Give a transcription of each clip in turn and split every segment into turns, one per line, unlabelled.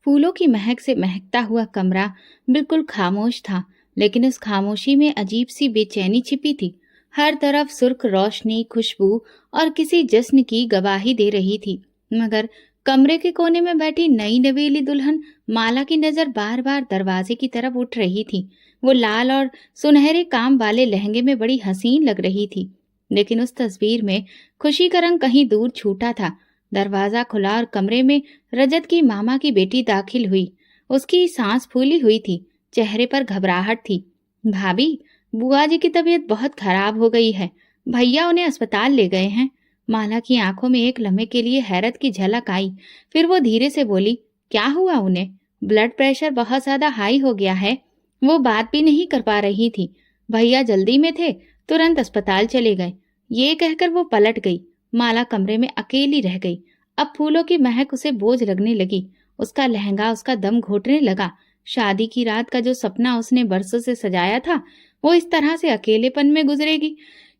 फूलों की महक से महकता हुआ कमरा बिल्कुल खामोश था, लेकिन उस खामोशी में अजीब सी बेचैनी छिपी थी। हर तरफ सुर्ख रोशनी, खुशबू और किसी जश्न की गवाही दे रही थी। मगर कमरे के कोने में बैठी नई नवेली दुल्हन माला की नजर बार बार दरवाजे की तरफ उठ रही थी। वो लाल और सुनहरे काम वाले लहंगे में बड़ी हसीन लग रही थी, लेकिन उस तस्वीर में खुशी का रंग कहीं दूर छूटा था। दरवाजा खुला और कमरे में रजत की मामा की बेटी दाखिल हुई। उसकी सांस फूली हुई थी, चेहरे पर घबराहट थी। भाभी, बुआ जी की तबीयत बहुत खराब हो गई है, भैया उन्हें अस्पताल ले गए हैं। माला की आंखों में एक लम्हे के लिए हैरत की झलक आई। फिर वो धीरे से बोली, क्या हुआ उन्हें? ब्लड प्रेशर बहुत ज्यादा हाई हो गया है। वो बात भी नहीं कर पा रही थी। भैया जल्दी में थे, तुरंत अस्पताल चले गए। ये कहकर वो पलट गई। माला कमरे में अकेली रह गई। अब फूलों की महक उसे बोझ लगने लगी। उसका लहंगा उसका दम घोटने लगा। शादी की रात का जो सपना उसने बरसों से सजाया था, वो इस तरह से अकेलेपन में गुजरेगी,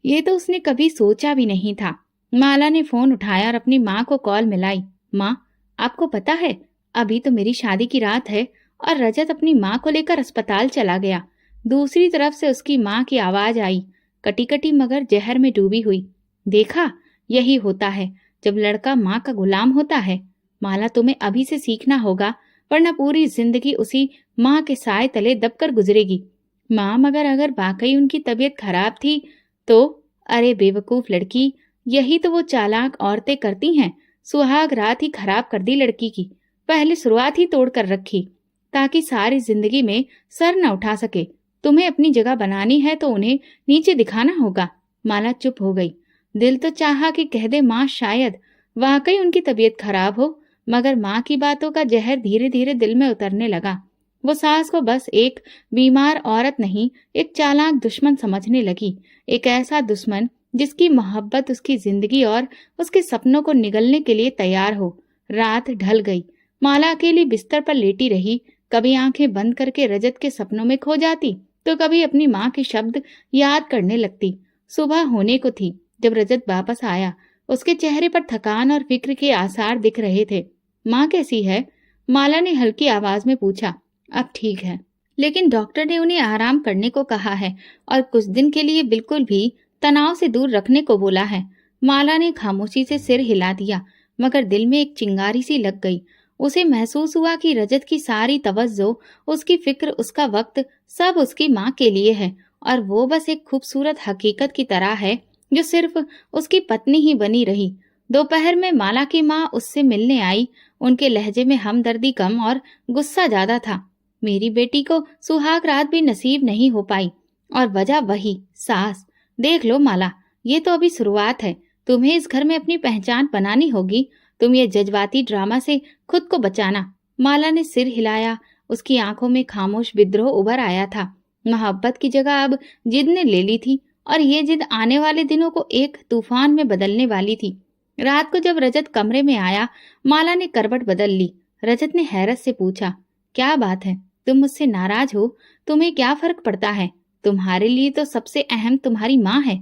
ये तो उसने कभी सोचा भी नहीं था। माला ने फोन उठाया और अपनी माँ को कॉल मिलाई। माँ, आपको पता है, अभी तो मेरी शादी की रात है और रजत अपनी माँ को लेकर अस्पताल चला गया। दूसरी तरफ से उसकी माँ की आवाज आई, कटी कटी मगर जहर में डूबी हुई। देखा, यही होता है जब लड़का माँ का गुलाम होता है। माला, तुम्हें अभी से सीखना होगा, वरना पूरी जिंदगी उसी माँ के साए तले दबकर गुजरेगी। माँ, मगर अगर वाकई उनकी तबीयत खराब थी तो? अरे बेवकूफ लड़की, यही तो वो चालाक औरतें करती हैं। सुहाग रात ही खराब कर दी लड़की की, पहले शुरुआत ही तोड़ कर रखी, ताकि सारी जिंदगी में सर न उठा सके। तुम्हें अपनी जगह बनानी है तो उन्हें नीचे दिखाना होगा। माला चुप हो गई। दिल तो चाहा कि कह दे माँ, शायद वाकई उनकी तबीयत खराब हो, मगर माँ की बातों का जहर धीरे धीरे दिल में उतरने लगा। वो सास को बस एक बीमार औरत नहीं, एक चालाक दुश्मन समझने लगी। एक ऐसा दुश्मन जिसकी मोहब्बत उसकी जिंदगी और उसके सपनों को निगलने के लिए तैयार हो। रात ढल गई। माला अकेली बिस्तर पर लेटी रही। कभी आंखें बंद करके रजत के सपनों में खो जाती, तो कभी अपनी माँ के शब्द याद करने लगती। सुबह होने को थी जब रजत वापस आया। उसके चेहरे पर थकान और फिक्र के आसार दिख रहे थे। माँ कैसी है? माला ने हल्की आवाज में पूछा। अब ठीक है, लेकिन डॉक्टर ने उन्हें आराम करने को कहा है और कुछ दिन के लिए बिल्कुल भी तनाव से दूर रखने को बोला है। माला ने खामोशी से सिर हिला दिया, मगर दिल में एक चिंगारी सी लग गई। उसे महसूस हुआ कि रजत की सारी तवज्जो, उसकी फिक्र, उसका वक्त सब उसकी माँ के लिए है, और वो बस एक खूबसूरत हकीकत की तरह है जो सिर्फ उसकी पत्नी ही बनी रही। दोपहर में माला की माँ उससे मिलने आई। उनके लहजे में हमदर्दी कम और गुस्सा ज्यादा था। मेरी बेटी को सुहाग रात भी नसीब नहीं हो पाई, और वजह वही सास। देख लो माला, ये तो अभी शुरुआत है। तुम्हें इस घर में अपनी पहचान बनानी होगी। तुम ये जज्बाती ड्रामा से खुद को बचाना। माला ने सिर हिलाया। उसकी आंखों में खामोश विद्रोह उभर आया था। मोहब्बत की जगह अब जिद ने ले ली थी, और ये जिद आने वाले दिनों को एक तूफान में बदलने वाली थी। रात को जब रजत कमरे में आया, माला ने करवट बदल ली। रजत ने हैरत से पूछा, क्या बात है? तुम मुझसे नाराज हो? तुम्हें क्या फर्क पड़ता है? तुम्हारे लिए तो सबसे अहम तुम्हारी माँ है।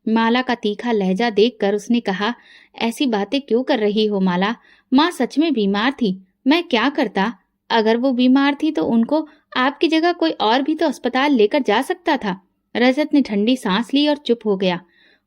माला का तीखा लहजा देखकर उसने कहा, ऐसी बातें क्यों कर रही हो माला? माँ सच में बीमार थी। मैं क्या करता? अगर वो बीमार थी तो उनको आपकी जगह कोई और भी तो अस्पताल लेकर जा सकता था। रजत ने ठंडी सांस ली और चुप हो गया।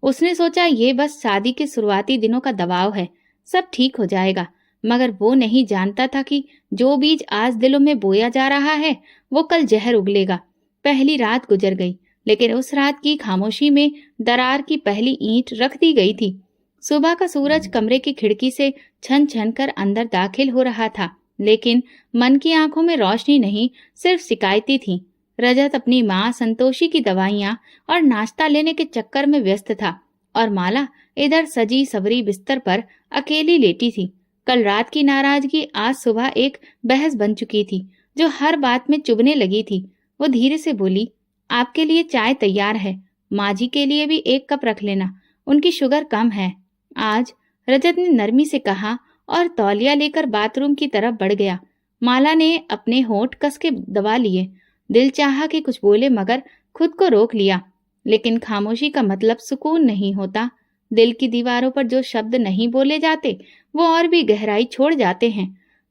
उसने सोचा, ये बस शादी के शुरुआती दिनों का दबाव है, सब ठीक हो जाएगा। मगर वो नहीं जानता था कि जो बीज आज दिलों में बोया जा रहा है, वो कल जहर उगलेगा। पहली रात गुजर गई, लेकिन उस रात की खामोशी में दरार की पहली ईंट रख दी गई थी। सुबह का सूरज कमरे की खिड़की से छन छन कर अंदर दाखिल हो रहा था, लेकिन मन की आंखों में रोशनी नहीं, सिर्फ शिकायतें थीं। रजत अपनी माँ संतोषी की दवाइयाँ और नाश्ता लेने के चक्कर में व्यस्त था, और माला इधर सजी सवरी बिस्तर पर अकेली लेटी थी। कल रात की नाराजगी आज सुबह एक बहस बन चुकी थी, जो हर बात में चुभने लगी थी। वो धीरे से बोली, आपके लिए चाय तैयार है, माँ जी के लिए भी एक कप रख लेना, उनकी शुगर कम है आज। रजत ने नरमी से कहा और तौलिया लेकर बाथरूम की तरफ बढ़ गया। माला ने अपने होंठ कस के दबा लिए। दिल चाहा कि कुछ बोले, मगर खुद को रोक लिया। लेकिन खामोशी का मतलब सुकून नहीं होता। दिल की दीवारों पर जो शब्द नहीं बोले जाते, वो और भी गहराई छोड़ जाते हैं।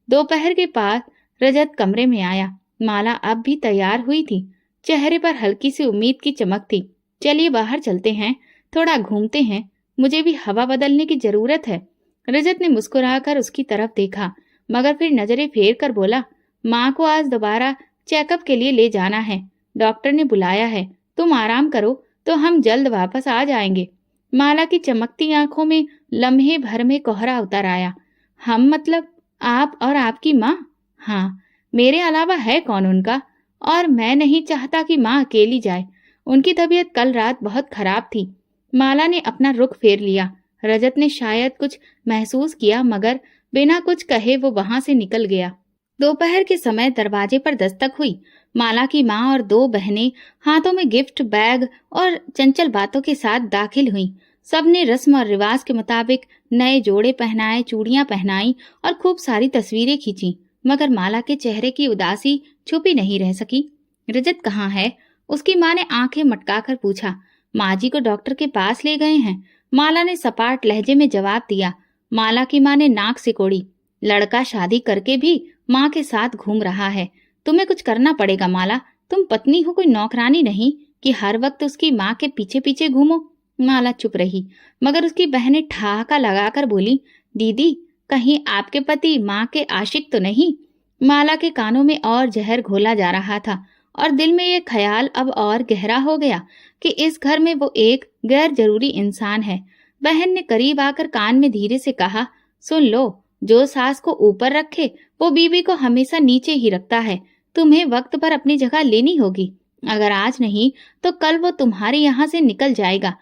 दोपहर के बाद रजत कमरे में आया। माला अब भी तैयार हुई थी, चेहरे पर हल्की सी उम्मीद की चमक थी। चलिए बाहर चलते हैं, थोड़ा घूमते हैं, मुझे भी हवा बदलने की जरूरत है। रजत ने मुस्कुराकर उसकी तरफ देखा, मगर फिर नजरें फेर कर बोला, माँ को आज दोबारा चेकअप के लिए ले जाना है, डॉक्टर ने बुलाया है, तुम आराम करो तो हम जल्द वापस आ जाएंगे। माला की चमकती आंखों में लम्हे भर में कोहरा उतर आया। हम मतलब आप और आपकी माँ? हाँ, मेरे अलावा है कौन उनका? और मैं नहीं चाहता कि माँ अकेली जाए। उनकी तबीयत कल रात बहुत खराब थी। माला ने अपना रुख फेर लिया। रजत ने शायद कुछ महसूस किया, मगर बिना कुछ कहे वो वहां से निकल गया। दोपहर के समय दरवाजे पर दस्तक हुई। माला की माँ और दो बहनें हाथों में गिफ्ट बैग और चंचल बातों के साथ दाखिल हुईं। सबने रस्म और रिवाज के मुताबिक नए जोड़े पहनाए, चूड़ियां पहनाई और खूब सारी तस्वीरें खींची, मगर माला के चेहरे की उदासी छुपी नहीं रह सकी। रजत कहाँ है? उसकी माँ ने आंखें मटकाकर पूछा। माँ जी को डॉक्टर के पास ले गए हैं, माला ने सपाट लहजे में जवाब दिया। माला की माँ ने नाक सिकोड़ी। लड़का शादी करके भी माँ के साथ घूम रहा है, तुम्हें कुछ करना पड़ेगा माला, तुम पत्नी हो, कोई नौकरानी नहीं कि हर वक्त उसकी माँ के पीछे पीछे घूमो। माला चुप रही, मगर उसकी बहनें ठहाका लगाकर बोली, दीदी कहीं आपके पति माँ के आशिक तो नहीं? माला के कानों में और जहर घोला जा रहा था और दिल में ये ख्याल अब और गहरा हो गया कि इस घर में वो एक गैर जरूरी इंसान है। बहन ने करीब आकर कान में धीरे से कहा, सुन लो, जो सास को ऊपर रखे वो बीवी को हमेशा नीचे ही रखता है। तुम्हें वक्त पर अपनी जगह लेनी होगी, अगर आज नहीं तो कल वो तुम्हारे यहाँ से निकल जाएगा।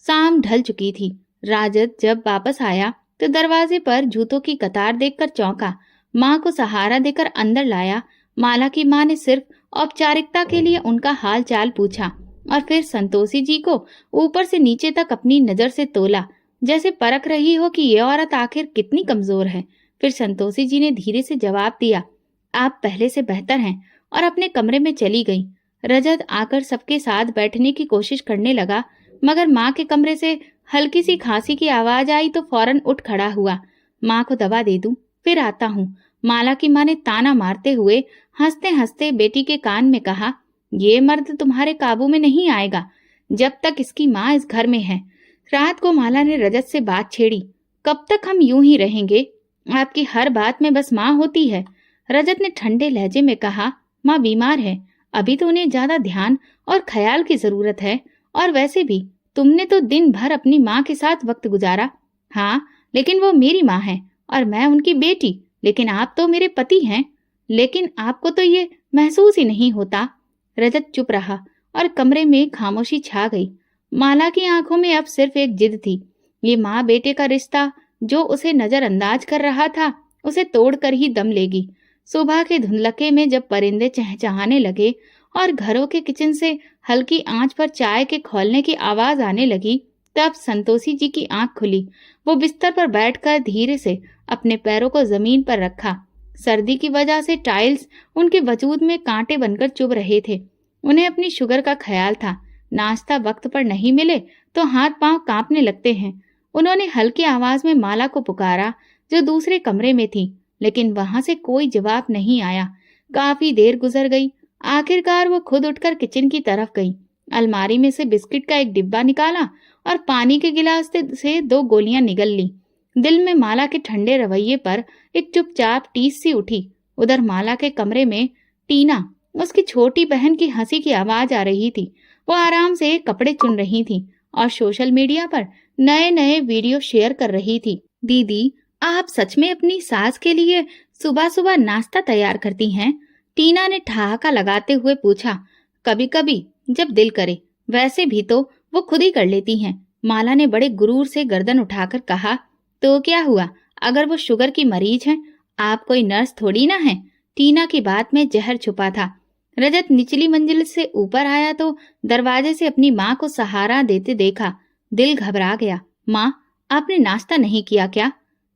शाम ढल चुकी थी। राजत जब वापस आया तो दरवाजे पर जूतों की कतार देखकर चौंका। माँ को सहारा देकर अंदर लाया। माला की माँ ने सिर्फ औपचारिकता के लिए उनका हाल चाल पूछा और फिर संतोषी जी को ऊपर से नीचे तक अपनी नजर से तोला, जैसे परख रही हो कि ये औरत आखिर कितनी कमजोर है। फिर संतोषी जी ने धीरे से जवाब दिया, आप पहले से बेहतर हैं, और अपने कमरे में चली गई। रजत आकर सबके साथ बैठने की कोशिश करने लगा, मगर माँ के कमरे से हल्की सी खांसी की आवाज आई तो फौरन उठ खड़ा हुआ। माँ को दवा दे दूं, फिर आता हूँ, माला की माँ ने ताना मारते हुए हंसते हंसते बेटी के कान में कहा। ये मर्द तुम्हारे काबू में नहीं आएगा जब तक इसकी माँ इस घर में है। रात को माला ने रजत से बात छेड़ी, कब तक हम यूं ही रहेंगे? आपकी हर बात में बस माँ होती है। रजत ने ठंडे लहजे में कहा, माँ बीमार है, अभी तो उन्हें ज्यादा ध्यान और ख्याल की जरूरत है, और वैसे भी तुमने तो दिन भर अपनी माँ के साथ वक्त गुजारा। हाँ, लेकिन वो मेरी माँ है और मैं उनकी बेटी, लेकिन आप तो मेरे पति हैं। लेकिन आपको तो ये महसूस ही नहीं होता। रजत चुप रहा और कमरे में खामोशी छा गई। माला की आंखों में अब सिर्फ एक जिद थी। ये माँ बेटे का रिश्ता जो उसे नजरअंदाज कर रहा था, उसे तोड़कर ही दम लेगी। सुबह के धुंधलके में जब परिंदे चहचहाने लगे और घरों के किचन से हल्की आंच पर चाय के खौलने की आवाज आने लगी, तब संतोषी जी की आंख खुली। वो बिस्तर पर बैठकर धीरे से अपने पैरों को जमीन पर रखा। सर्दी की वजह से टाइल्स उनके वजूद में कांटे बनकर चुभ रहे थे। उन्हें अपनी शुगर का ख्याल था, नाश्ता वक्त पर नहीं मिले तो हाथ पांव कांपने लगते हैं। उन्होंने हल्की आवाज में माला को पुकारा, जो दूसरे कमरे में थी, लेकिन वहां से कोई जवाब नहीं आया। काफी देर गुजर गई। आखिरकार वो खुद उठकर किचन की तरफ गई। अलमारी में से बिस्किट का एक डिब्बा निकाला और पानी के गिलास से 2 गोलियां निगल ली। दिल में माला के ठंडे रवैये पर एक चुपचाप टीस सी उठी। उधर माला के कमरे में टीना, उसकी छोटी बहन की हंसी की आवाज आ रही थी। वो आराम से कपड़े चुन रही थी और सोशल मीडिया पर नए नए वीडियो शेयर कर रही थी। दीदी, आप सच में अपनी सास के लिए सुबह सुबह नाश्ता तैयार करती हैं? टीना ने ठहाका लगाते हुए पूछा। कभी कभी जब दिल करे, वैसे भी तो वो खुद ही कर लेती हैं। माला ने बड़े गुरूर से गर्दन उठाकर कहा। तो क्या हुआ अगर वो शुगर की मरीज हैं? आप कोई नर्स थोड़ी ना हैं। टीना की बात में जहर छुपा था। रजत निचली मंजिल से ऊपर आया तो दरवाजे से अपनी माँ को सहारा देते देखा। दिल घबरा गया। माँ, आपने नाश्ता नहीं किया क्या?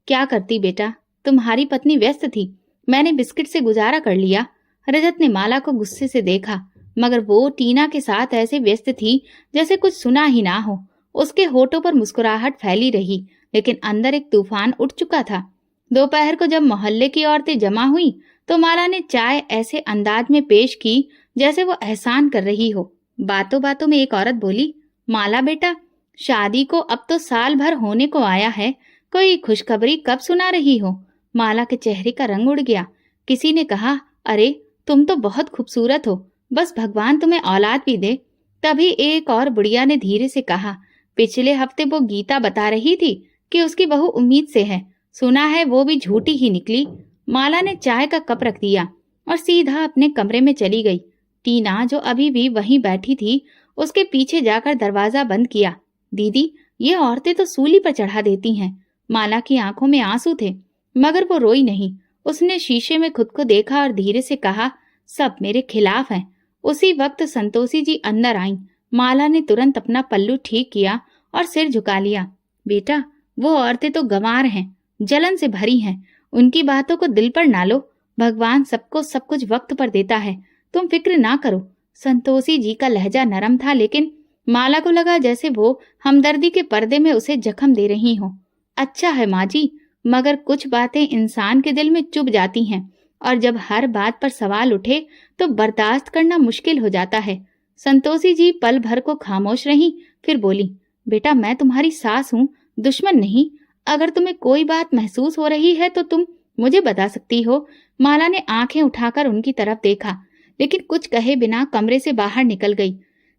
क्या करती बेटा, तुम्हारी पत्नी व्यस्त थी, मैंने बिस्किट से गुजारा कर लिया। रजत ने माला को गुस्से से देखा, मगर वो टीना के साथ ऐसे व्यस्त थी जैसे कुछ सुना ही ना हो। उसके होठों पर मुस्कुराहट फैली रही, लेकिन अंदर एक तूफान उठ चुका था। दोपहर को जब मोहल्ले की औरतें जमा हुई तो माला ने चाय ऐसे अंदाज में पेश की जैसे वो एहसान कर रही हो। बातों बातों में एक औरत बोली, माला बेटा, शादी को अब तो साल भर होने को आया है, कोई खुशखबरी कब सुना रही हो? माला के चेहरे का रंग उड़ गया। किसी ने कहा, अरे तुम तो बहुत खूबसूरत हो, बस भगवान तुम्हें औलाद भी दे। तभी एक और बुढ़िया ने धीरे से कहा, पिछले हफ्ते वो गीता बता रही थी कि उसकी बहू उम्मीद से है, सुना है वो भी झूठी ही निकली। माला ने चाय का कप रख दिया और सीधा अपने कमरे में चली गई। टीना, जो अभी भी वहीं बैठी थी, उसके पीछे जाकर दरवाजा बंद किया। दीदी, ये औरतें तो सूली पर चढ़ा देती हैं। माला की आंखों में आंसू थे, मगर वो रोई नहीं। उसने शीशे में खुद को देखा और धीरे से कहा, सब मेरे खिलाफ हैं। उसी वक्त संतोषी जी अंदर आईं। माला ने तुरंत अपना पल्लू ठीक किया और सिर झुका लिया। बेटा, वो औरतें तो गंवार हैं, जलन से भरी हैं, उनकी बातों को दिल पर ना लो। भगवान सबको सब कुछ वक्त पर देता है, तुम फिक्र ना करो। संतोषी जी का लहजा नरम था, लेकिन माला को लगा जैसे वो हमदर्दी के पर्दे में उसे जख्म दे रही हो। अच्छा है माँ जी, मगर कुछ बातें इंसान के दिल में चुभ जाती हैं, और जब हर बात पर सवाल उठे तो बर्दाश्त करना मुश्किल हो जाता है। संतोषी जी पल भर को खामोश रहीं, फिर बोली, बेटा, मैं तुम्हारी सास हूँ, दुश्मन नहीं। अगर तुम्हें कोई बात महसूस हो रही है तो तुम मुझे बता सकती हो। माला ने आंखें उठाकर उनकी तरफ देखा, लेकिन कुछ कहे बिना कमरे से बाहर निकल गई।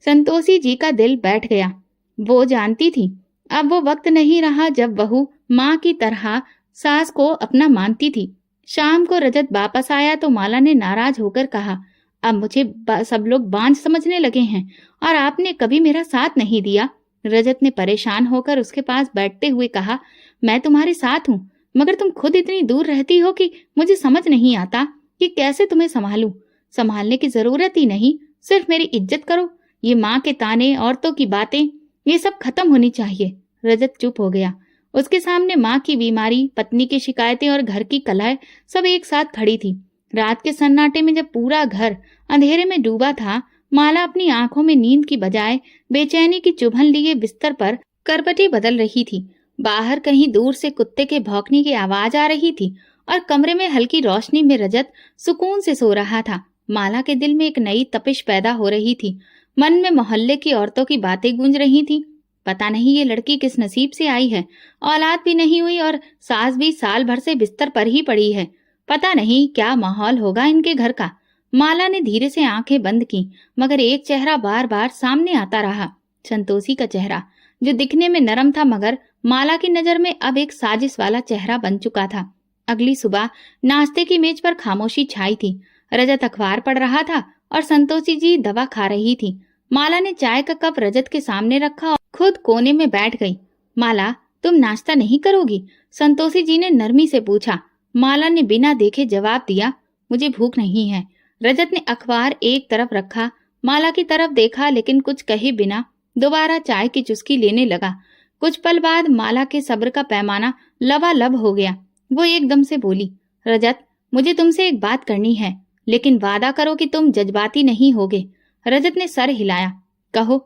संतोषी जी का दिल बैठ गया। वो जानती थी अब वो वक्त नहीं रहा जब बहू माँ की तरह सास को अपना मानती थी। शाम को रजत वापस आया तो माला ने नाराज होकर कहा, अब मुझे सब लोग बांझ समझने लगे हैं और आपने कभी मेरा साथ नहीं दिया। रजत ने परेशान होकर उसके पास बैठते हुए कहा, मैं तुम्हारे साथ हूँ, मगर तुम खुद इतनी दूर रहती हो कि मुझे समझ नहीं आता कि कैसे तुम्हें संभालूं। संभालने की जरूरत ही नहीं, सिर्फ मेरी इज्जत करो। ये माँ के ताने, औरतों की बातें, ये सब खत्म होनी चाहिए। रजत चुप हो गया। उसके सामने माँ की बीमारी, पत्नी की शिकायतें और घर की कलह सब एक साथ खड़ी थी। रात के सन्नाटे में जब पूरा घर अंधेरे में डूबा था, माला अपनी आंखों में नींद की बजाय बेचैनी की चुभन लिए बिस्तर पर करवटें बदल रही थी। बाहर कहीं दूर से कुत्ते के भौंकने की आवाज आ रही थी और कमरे में हल्की रोशनी में रजत सुकून से सो रहा था। माला के दिल में एक नई तपिश पैदा हो रही थी। मन में मोहल्ले की औरतों की बातें गूंज रही थीं। पता नहीं ये लड़की किस नसीब से आई है, औलाद भी नहीं हुई और सास भी साल भर से बिस्तर पर ही पड़ी है। पता नहीं क्या माहौल होगा इनके घर का। माला ने धीरे से आंखें बंद की, मगर एक चेहरा बार बार सामने आता रहा। संतोषी का चेहरा, जो दिखने में नरम था मगर माला की नजर में अब एक साजिश वाला चेहरा बन चुका था। अगली सुबह नाश्ते की मेज पर खामोशी छाई थी। रजत अखबार पढ़ रहा था और संतोषी जी दवा खा रही थी। माला ने चाय का कप रजत के सामने रखा और खुद कोने में बैठ गई। माला, तुम नाश्ता नहीं करोगी? संतोषी जी ने नरमी से पूछा। माला ने बिना देखे जवाब दिया, मुझे भूख नहीं है। रजत ने अखबार एक तरफ रखा, माला की तरफ देखा, लेकिन कुछ कहे बिना दोबारा चाय की चुस्की लेने लगा। कुछ पल बाद माला के सब्र का पैमाना लबालब हो गया। वो एकदम से बोली, रजत, मुझे तुमसे एक बात करनी है, लेकिन वादा करो कि तुम जज्बाती नहीं होगे। रजत ने सर हिलाया। कहो,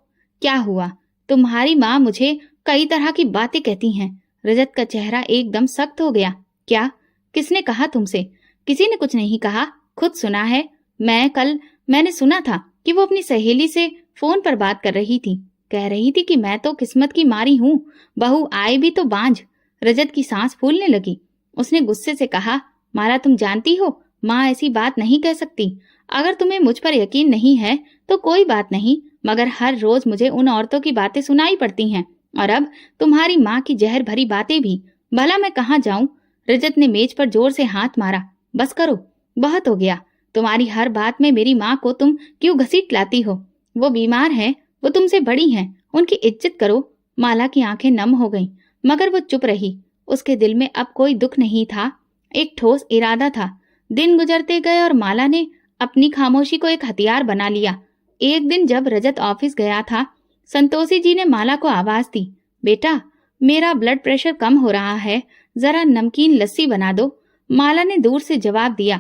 क्या हुआ? तुम्हारी माँ मुझे कई तरह की बातें कहती हैं। रजत का चेहरा एकदम सख्त हो गया। क्या? किसने कहा तुमसे? किसी ने कुछ नहीं कहा, खुद सुना है। मैंने सुना था कि वो अपनी सहेली से फोन पर बात कर रही थी। कह रही थी कि मैं तो किस्मत की मारी हूँ, बहू आए भी तो बांझ। रजत की सांस फूलने लगी। उसने गुस्से से कहा, माला, तुम जानती हो माँ ऐसी बात नहीं कह सकती। अगर तुम्हें मुझ पर यकीन नहीं है तो कोई बात नहीं, मगर हर रोज मुझे उन औरतों की बातें सुनाई पड़ती हैं, और अब तुम्हारी माँ की जहर भरी बातें भी। भला मैं कहाँ जाऊं? रजत ने मेज पर जोर से हाथ मारा। बस करो, बहुत हो गया। तुम्हारी हर बात में मेरी माँ को तुम क्यों घसीट लाती हो? वो बीमार है, वो तुमसे बड़ी हैं, उनकी इज्जत करो। माला की आंखें नम हो गईं, मगर वो चुप रही। उसके दिल में अब कोई दुख नहीं था, एक ठोस इरादा था। दिन गुजरते गए और माला ने अपनी खामोशी को एक हथियार बना लिया। एक दिन जब रजत ऑफिस गया था, संतोषी जी ने माला को आवाज दी, बेटा, मेरा ब्लड प्रेशर कम हो रहा है, जरा नमकीन लस्सी बना दो। माला ने दूर से जवाब दिया,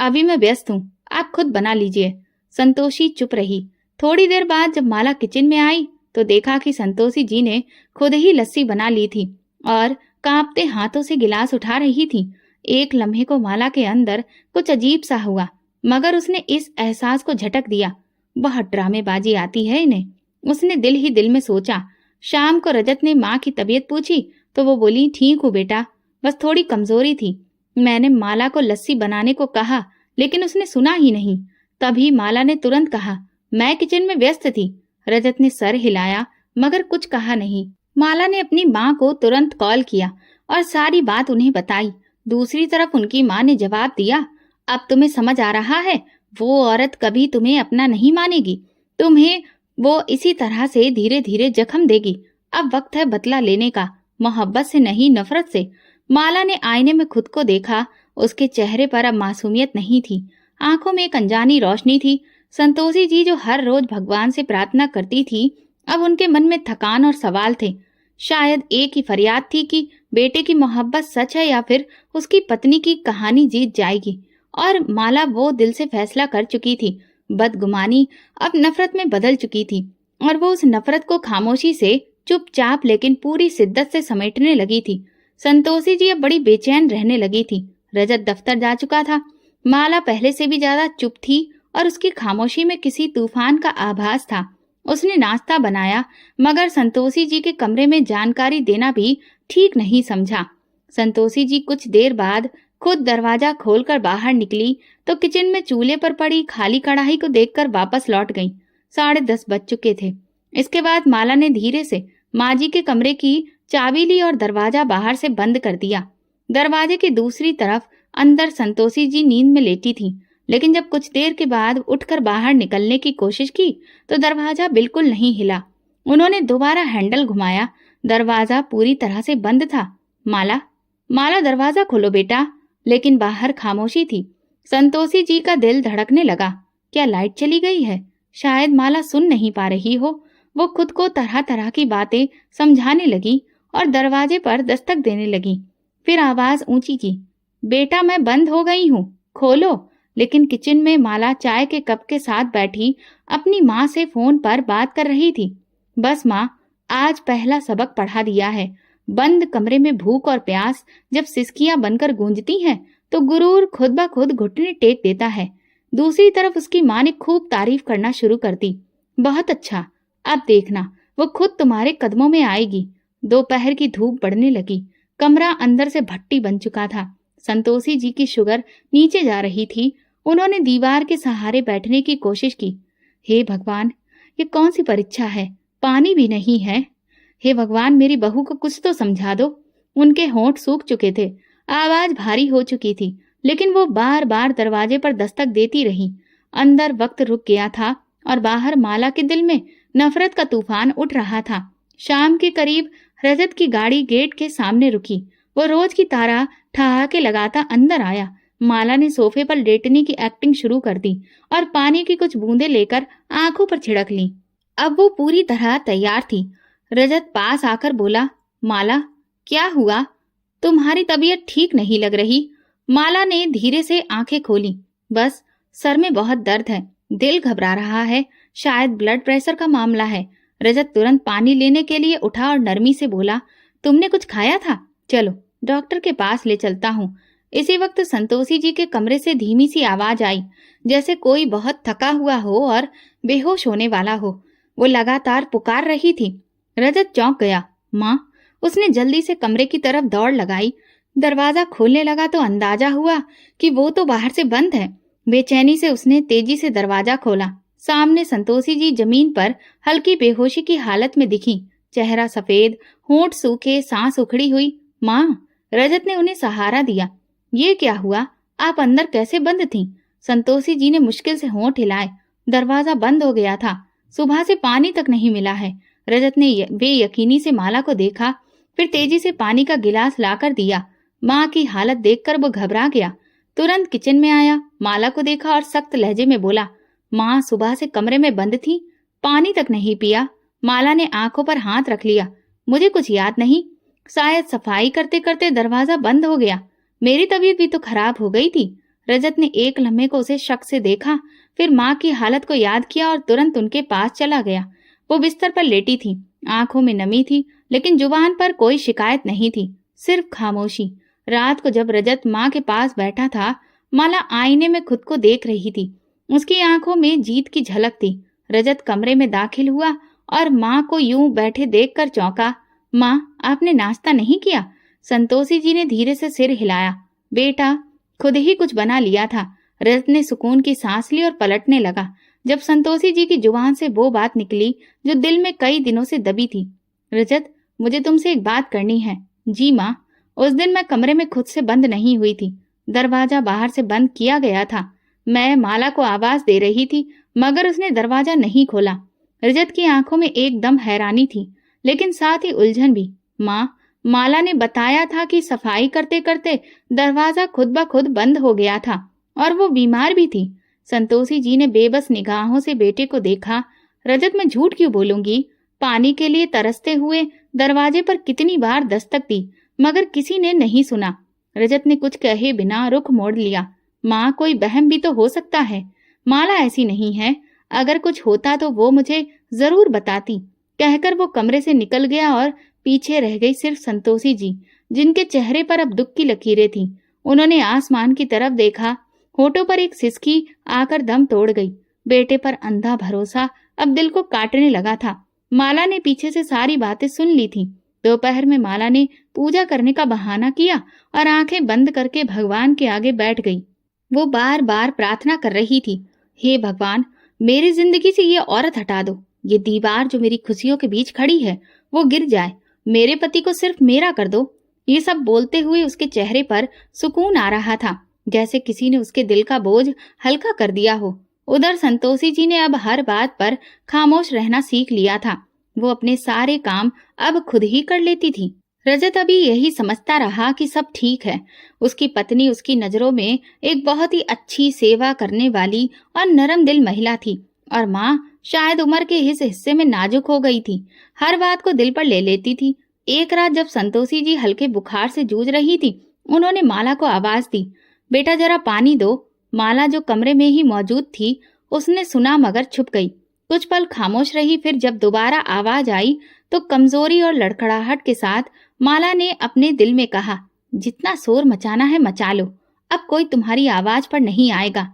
अभी मैं व्यस्त हूँ, आप खुद बना लीजिए। संतोषी चुप रही। थोड़ी देर बाद जब माला किचन में आई तो देखा कि संतोषी जी ने खुद ही लस्सी बना ली थी और कांपते हाथों से गिलास उठा रही थी। एक लम्हे को माला के अंदर कुछ अजीब सा हुआ, मगर उसने इस एहसास को झटक दिया, बहुत ड्रामेबाजी आती है इन्हें। उसने दिल ही दिल में सोचा। शाम को रजत ने माँ की तबीयत पूछी तो वो बोली, ठीक हूँ बेटा, बस थोड़ी कमजोरी थी। मैंने माला को लस्सी बनाने को कहा लेकिन उसने सुना ही नहीं। तभी माला ने तुरंत कहा, मैं किचन में व्यस्त थी। रजत ने सर हिलाया मगर कुछ कहा नहीं। माला ने अपनी माँ को तुरंत कॉल किया और सारी बात उन्हें बताई। दूसरी तरफ उनकी माँ ने जवाब दिया, अब तुम्हें समझ आ रहा है, वो औरत कभी तुम्हें अपना नहीं मानेगी, तुम्हें वो इसी तरह से धीरे धीरे जख्म देगी। अब वक्त है बदला लेने का, मोहब्बत से नहीं नफरत से। माला ने आईने में खुद को देखा। उसके चेहरे पर अब मासूमियत नहीं थी, आंखों में एक अनजानी रोशनी थी। संतोषी जी जो हर रोज भगवान से प्रार्थना करती थी, अब उनके मन में थकान और सवाल थे। शायद एक ही फरियाद थी कि बेटे की मोहब्बत सच है या फिर उसकी पत्नी की कहानी जीत जाएगी। और माला वो दिल से फैसला कर चुकी थी। बदगुमानी अब नफरत में बदल चुकी थी और वो उस नफरत को खामोशी से, चुपचाप लेकिन पूरी शिद्दत से समेटने लगी थी। संतोषी जी अब बड़ी बेचैन रहने लगी थी। रजत दफ्तर जा चुका था। माला पहले से भी ज्यादा चुप थी और उसकी खामोशी में किसी तूफान का आभास था। उसने नाश्ता बनाया मगर संतोषी जी के कमरे में जानकारी देना भी ठीक नहीं समझा। संतोषी जी कुछ देर बाद खुद दरवाजा खोलकर बाहर निकली तो किचन में चूल्हे पर पड़ी खाली कढ़ाई को देखकर वापस लौट गई। 10:30 बज चुके थे। इसके बाद माला ने धीरे से माँ जी के कमरे की चाबी ली और दरवाजा बाहर से बंद कर दिया। दरवाजे की दूसरी तरफ अंदर संतोषी जी नींद में लेटी थी, लेकिन जब कुछ देर के बाद उठकर बाहर निकलने की कोशिश की तो दरवाजा बिल्कुल नहीं हिला। उन्होंने दोबारा हैंडल घुमाया, दरवाजा पूरी तरह से बंद था। माला, माला दरवाजा खोलो बेटा। लेकिन बाहर खामोशी थी। संतोषी जी का दिल धड़कने लगा। क्या लाइट चली गई है? शायद माला सुन नहीं पा रही हो। वो खुद को तरह तरह की बातें समझाने लगी और दरवाजे पर दस्तक देने लगी। फिर आवाज ऊंची की, बेटा मैं बंद हो गई हूँ, खोलो। लेकिन किचन में माला चाय के कप के साथ बैठी अपनी माँ से फोन पर बात कर रही थी। बस माँ, आज पहला सबक पढ़ा दिया है। बंद कमरे में भूख और प्यास जब सिसकियां बनकर गूंजती हैं तो गुरूर खुद ब खुद घुटने टेक देता है। दूसरी तरफ उसकी माँ ने खूब तारीफ करना शुरू कर दी। बहुत अच्छा, अब देखना वो खुद तुम्हारे कदमों में आएगी। दोपहर की धूप बढ़ने लगी। कमरा अंदर से भट्टी बन चुका था। संतोषी जी की शुगर नीचे जा रही थी। उन्होंने दीवार के सहारे बैठने की कोशिश की। हे भगवान, ये कौन सी परीक्षा है? पानी भी नहीं है। हे भगवान, मेरी बहू को कुछ तो समझा दो। उनके होंठ सूख चुके थे, आवाज भारी हो चुकी थी, लेकिन वो बार बार दरवाजे पर दस्तक देती रही। अंदर वक्त रुक गया था और बाहर माला के दिल में नफरत का तूफान उठ रहा था। शाम के करीब रजत की गाड़ी गेट के सामने रुकी। वो रोज की तरह ठहाके लगाता अंदर आया। माला ने सोफे पर लेटने की एक्टिंग शुरू कर दी और पानी की कुछ बूंदें लेकर आंखों पर छिड़क ली। अब वो पूरी तरह तैयार थी। रजत पास आकर बोला, माला क्या हुआ? तुम्हारी तबीयत ठीक नहीं लग रही। माला ने धीरे से आंखें खोली। बस सर में बहुत दर्द है, दिल घबरा रहा है, शायद ब्लड प्रेशर का मामला है। रजत तुरंत पानी लेने के लिए उठा और नरमी से बोला, तुमने कुछ खाया था? चलो डॉक्टर के पास ले चलता हूँ। इसी वक्त संतोषी जी के कमरे से धीमी सी आवाज आई, जैसे कोई बहुत थका हुआ हो और बेहोश होने वाला हो। वो लगातार पुकार रही थी। रजत चौंक गया। माँ! उसने जल्दी से कमरे की तरफ दौड़ लगाई। दरवाजा खोलने लगा तो अंदाजा हुआ कि वो तो बाहर से बंद है। बेचैनी से उसने तेजी से दरवाजा खोला। सामने संतोषी जी जमीन पर हल्की बेहोशी की हालत में दिखी। चेहरा सफेद, होंठ सूखे, सांस उखड़ी हुई। माँ! रजत ने उन्हें सहारा दिया। ये क्या हुआ? आप अंदर कैसे बंद थीं? संतोषी जी ने मुश्किल से होंठ हिलाए। दरवाजा बंद हो गया था। सुबह से पानी तक नहीं मिला है। रजत ने बेयकीनी से माला को देखा, फिर तेजी से पानी का गिलास लाकर दिया। माँ की हालत देखकर वो घबरा गया। तुरंत किचन में आया, माला को देखा और सख्त लहजे में बोला, माँ सुबह से कमरे में बंद थी, पानी तक नहीं पिया। माला ने आंखों पर हाथ रख लिया। मुझे कुछ याद नहीं, शायद सफाई करते करते दरवाजा बंद हो गया। मेरी तबीयत भी तो खराब हो गई थी। रजत ने एक लम्हे को उसे शक से देखा, फिर माँ की हालत को याद किया और तुरंत उनके पास चला गया। वो बिस्तर पर लेटी थी, आंखों में नमी थी, लेकिन जुबान पर कोई शिकायत नहीं थी, सिर्फ खामोशी। रात को जब रजत माँ के पास बैठा था, माला आईने में खुद को देख रही थी। उसकी आंखों में जीत की झलक थी। रजत कमरे में दाखिल हुआ और माँ को यूं बैठे देखकर चौंका। माँ, आपने नाश्ता नहीं किया? संतोषी जी ने धीरे से सिर हिलाया। बेटा, खुद ही कुछ बना लिया था। रजत ने सुकून की सांस ली और पलटने लगा जब संतोषी जी की जुबान से वो बात निकली जो दिल में कई दिनों से दबी थी। रजत, मुझे तुमसे एक बात करनी है। जी माँ। उस दिन मैं कमरे में खुद से बंद नहीं हुई थी। दरवाजा बाहर से बंद किया गया था। मैं माला को आवाज दे रही थी मगर उसने दरवाजा नहीं खोला। रजत की आंखों में एकदम हैरानी थी लेकिन साथ ही उलझन भी। माँ, माला ने बताया था कि सफाई करते करते दरवाजा खुद ब खुद बंद हो गया था और वो बीमार भी थी। संतोषी जी ने बेबस निगाहों से बेटे को देखा। रजत, मैं झूठ क्यों बोलूंगी? पानी के लिए तरसते हुए दरवाजे पर कितनी बार दस्तक दी मगर किसी ने नहीं सुना। रजत ने कुछ कहे बिना रुख मोड़ लिया। माँ, कोई बहम भी तो हो सकता है। माला ऐसी नहीं है। अगर कुछ होता तो वो मुझे जरूर बताती। कहकर वो कमरे से निकल गया और पीछे रह गई सिर्फ संतोषी जी, जिनके चेहरे पर अब दुख की लकीरें थीं। उन्होंने आसमान की तरफ देखा। होठों पर एक सिसकी आकर दम तोड़ गई। बेटे पर अंधा भरोसा अब दिल को काटने लगा था। माला ने पीछे से सारी बातें सुन ली थी। दोपहर में माला ने पूजा करने का बहाना किया और आंखें बंद करके भगवान के आगे बैठ गई। वो बार बार प्रार्थना कर रही थी, हे भगवान, मेरी जिंदगी से ये औरत हटा दो। ये दीवार जो मेरी खुशियों के बीच खड़ी है वो गिर जाए। मेरे पति को सिर्फ मेरा कर दो। ये सब बोलते हुए उसके चेहरे पर सुकून आ रहा था, जैसे किसी ने उसके दिल का बोझ हल्का कर दिया हो। उधर संतोषी जी ने अब हर बात पर खामोश रहना सीख लिया था। वो अपने सारे काम अब खुद ही कर लेती थी। रजत अभी यही समझता रहा कि सब ठीक है। उसकी पत्नी उसकी नजरों में एक बहुत ही अच्छी, सेवा करने वाली और नरम दिल महिला थी और माँ शायद उम्र के इस हिस्से में नाजुक हो गई थी। हर बात को दिल पर ले लेती थी। एक रात जब संतोषी जी हल्के बुखार से जूझ रही थी, उन्होंने माला को आवाज दी, बेटा जरा पानी दो। माला जो कमरे में ही मौजूद थी, उसने सुना मगर छुप गई। कुछ पल खामोश रही। फिर जब दोबारा आवाज आई तो कमजोरी और लड़खड़ाहट के साथ माला ने अपने दिल में कहा, जितना शोर मचाना है मचा लो, अब कोई तुम्हारी आवाज पर नहीं आएगा।